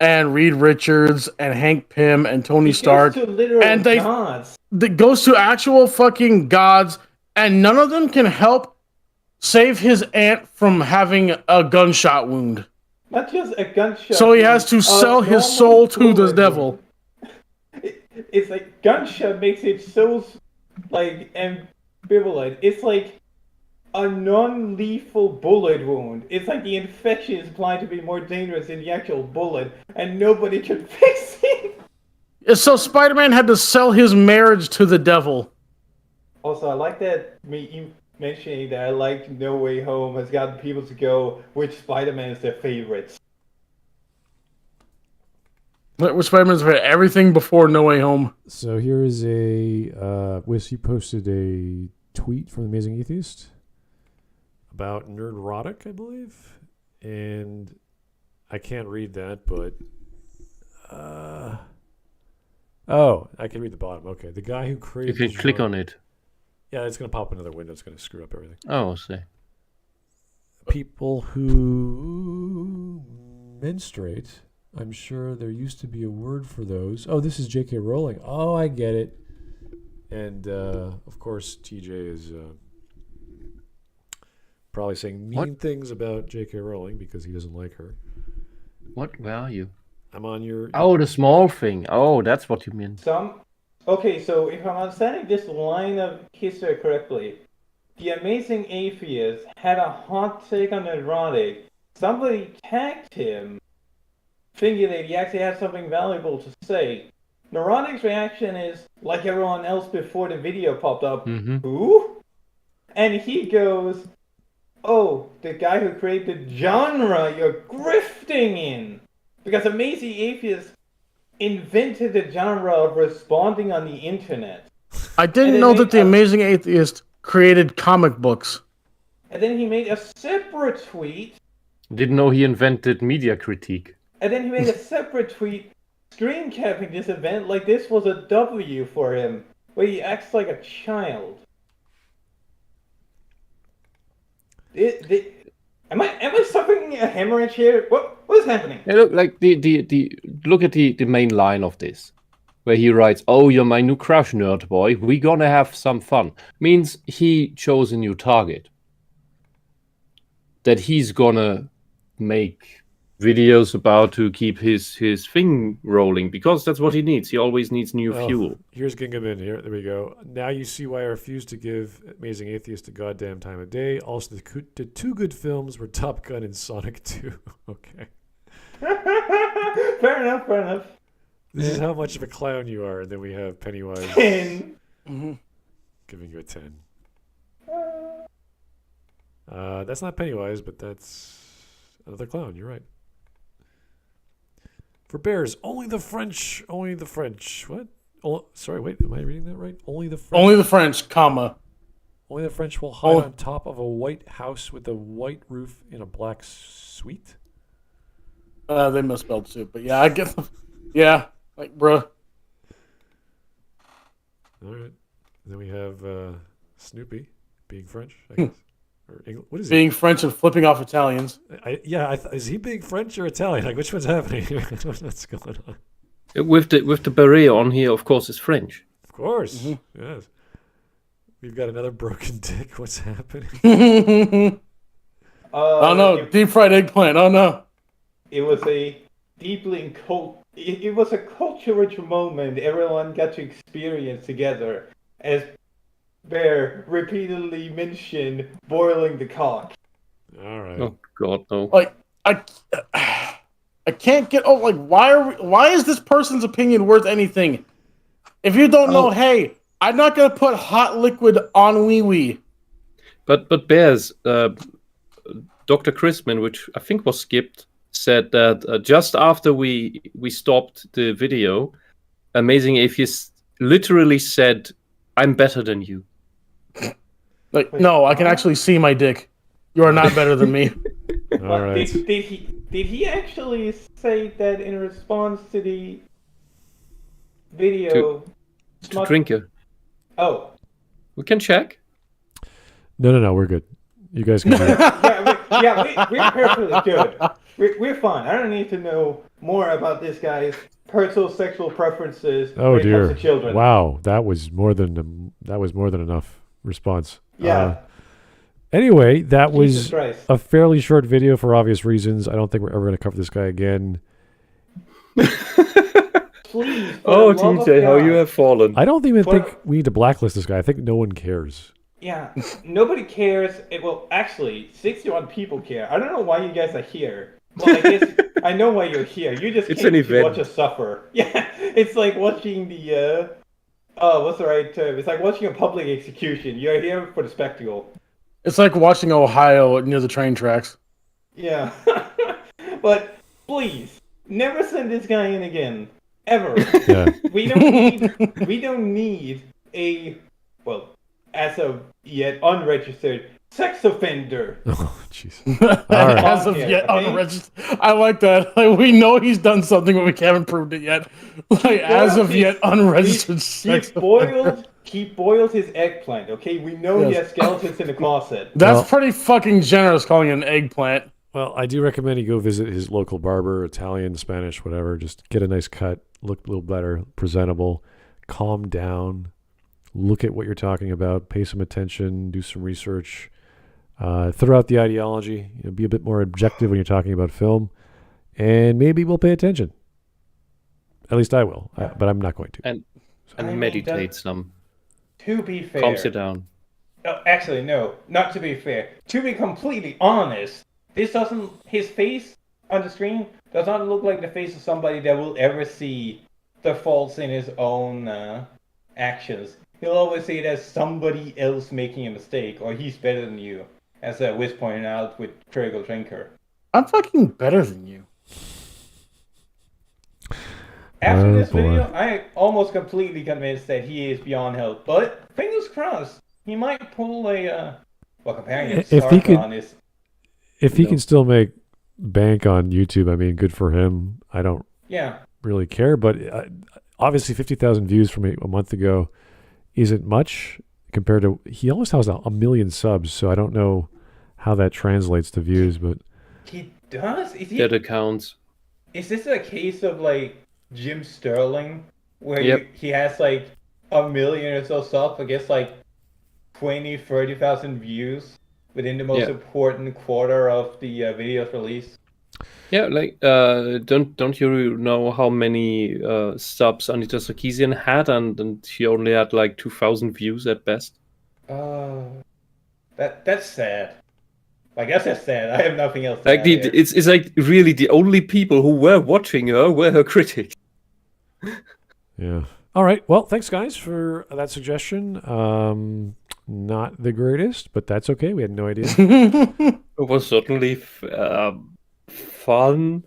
and Reed Richards and Hank Pym and Tony Stark, and it goes to actual fucking gods, and none of them can help save his aunt from having a gunshot wound. Not just a gunshot. So he has to sell his soul to the devil. It's like gunshot makes it so like ambivalent. It's like a non-lethal bullet wound. It's like the infection is implied to be more dangerous than the actual bullet, and nobody can fix it. So Spider-Man had to sell his marriage to the devil. Also, I like that you mentioning that I liked No Way Home has gotten people to go, which Spider-Man is their favorites. Which Spider-Man's favorite? Everything before No Way Home. So here is Whisp, you posted a tweet from the Amazing Atheist about Nerdrotic, I believe, and I can't read that, but I can read the bottom. Okay, the guy who created. You can click on it. Yeah, it's going to pop up another window. It's going to screw up everything. Oh, I see. People who menstruate. I'm sure there used to be a word for those. Oh, this is J.K. Rowling. Oh, I get it. And of course, TJ is probably saying mean things about J.K. Rowling because he doesn't like her. What? Where are you? I'm on your... Oh, the small thing. Oh, that's what you mean. Okay, so if I'm understanding this line of history correctly, the Amazing Atheist had a hot take on erotic. Somebody tagged him, thinking that he actually had something valuable to say. Neurotic's reaction is, like everyone else before the video popped up, Who? And he goes, "Oh, the guy who created the genre you're grifting in." Because Amazing Atheist invented the genre of responding on the internet. I didn't know that the Amazing Atheist created comic books. And then he made a separate tweet. Didn't know he invented media critique. And then he made a separate tweet screen capping this event like this was a W for him, where he acts like a child. Am I suffering a hemorrhage here? What is happening? Hey, look, like look at the main line of this, where he writes, "Oh, you're my new crush, nerd boy. We gonna have some fun." Means he chose a new target. That he's gonna make videos about to keep his thing rolling, because that's what he needs. He always needs new fuel. Here's Gingaman. There we go. Now you see why I refuse to give Amazing Atheist a goddamn time of day. Also, the two good films were Top Gun and Sonic 2. Okay. Fair enough. This is how much of a clown you are. And then we have Pennywise 10. Giving you a 10. That's not Pennywise, but that's another clown. You're right. For bears, only the French. What? Oh, sorry, wait. Am I reading that right? Only the French, comma. Only the French will hide on top of a white house with a white roof in a black suite. They misspelled soup, but yeah, I get them. Yeah, like, bruh. All right. Then we have Snoopy being French, I guess. Or what is being French and flipping off Italians. Is he being French or Italian? Like, which one's happening? What's going on? With the beret on here, of course, is French. Of course, yes. We've got another broken dick. What's happening? Oh no, deep fried eggplant. Oh no. It was a deeply it was a culture-rich moment everyone got to experience together, as Bear repeatedly mentioned boiling the cock. All right. Oh God, no. Like, I can't get. Oh, like, why is this person's opinion worth anything? If you don't know, hey, I'm not gonna put hot liquid on wee wee. But Bears, Dr. Chrisman, which I think was skipped, said that just after we stopped the video, Amazing Atheist literally said, "I'm better than you." Like, no, I can actually see my dick. You are not better than me. All right. Did he actually say that in response to the video? To Drinker. Oh. We can check. No, we're good. You guys can do it. We're perfectly good. We're fine. I don't need to know more about this guy's personal sexual preferences when it comes to children. Wow, that was more than enough response. Yeah. Anyway, that was a fairly short video for obvious reasons. I don't think we're ever going to cover this guy again. Please. Oh, TJ, how you have fallen. I don't even think we need to blacklist this guy. I think no one cares. Yeah, nobody cares. Well, actually, 61 people care. I don't know why you guys are here. Well, I guess I know why you're here. You just came to watch us suffer. Yeah, it's like watching the what's the right term? It's like watching a public execution. You're here for the spectacle. It's like watching Ohio near the train tracks. Yeah. But please, never send this guy in again. Ever. Yeah. We don't need a, well, as of yet unregistered sex offender. Oh, jeez. All right. As of yet unregistered. I like that. Like, we know he's done something, but we haven't proved it yet. Like, as of yet unregistered sex offender. He boiled his eggplant, okay? We know he has skeletons in the closet. That's pretty fucking generous calling it an eggplant. Well, I do recommend you go visit his local barber, Italian, Spanish, whatever. Just get a nice cut, look a little better, presentable, calm down, look at what you're talking about, pay some attention, do some research, throw out the ideology, be a bit more objective when you're talking about film, and maybe we'll pay attention. At least I will, but I'm not going to. And meditate some. To be fair. Calm sit down. Oh, actually, no, not to be fair. To be completely honest, his face on the screen does not look like the face of somebody that will ever see the faults in his own actions. He'll always see it as somebody else making a mistake, or he's better than you, as Whisp pointed out with Critical Drinker. I'm fucking better than you. After this video, I almost completely convinced that he is beyond help. But fingers crossed, he might pull a comparing it to Sarkeesian. If he can still make bank on YouTube, I mean, good for him. I don't really care, but obviously 50,000 views from a month ago isn't much compared to, he almost has a million subs, so I don't know how that translates to views, but he does. That accounts. Is this a case of like Jim Sterling, where he has like 1 million or so subs, I guess like 20,000-30,000 views within the most important quarter of the video's release? Yeah, like don't you know how many subs Anita Sarkeesian had, and she only had like 2,000 views at best. That's sad. I guess that's sad. I have nothing else to Like add here. it's like really the only people who were watching her were her critics. Yeah. All right. Well, thanks guys for that suggestion. Not the greatest, but that's okay. We had no idea. It was certainly fun.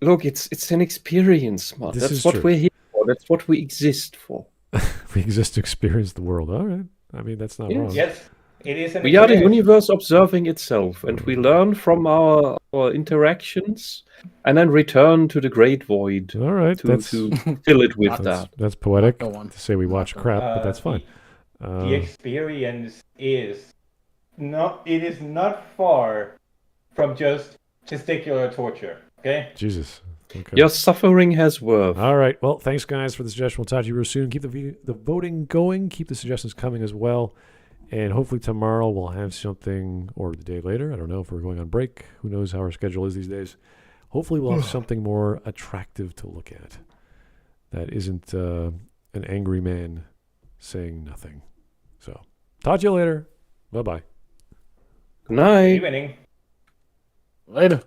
Look, it's an experience, man. That's what we're here for. That's what we exist for. We exist to experience the world. All right. I mean, that's not wrong. Yes, it is. We are the universe observing itself, and we learn from our interactions, and then return to the great void. All right, to fill it with that. That's poetic to say we watch crap, but that's fine. The experience is not. It is not far from just testicular torture. Okay. Jesus. Okay. Your suffering has worth. All right. Well, thanks, guys, for the suggestion. We'll talk to you real soon. Keep the voting going. Keep the suggestions coming as well. And hopefully tomorrow we'll have something, or the day later. I don't know if we're going on break. Who knows how our schedule is these days. Hopefully we'll have something more attractive to look at that isn't an angry man saying nothing. So, talk to you later. Bye-bye. Good night. Evening. Later.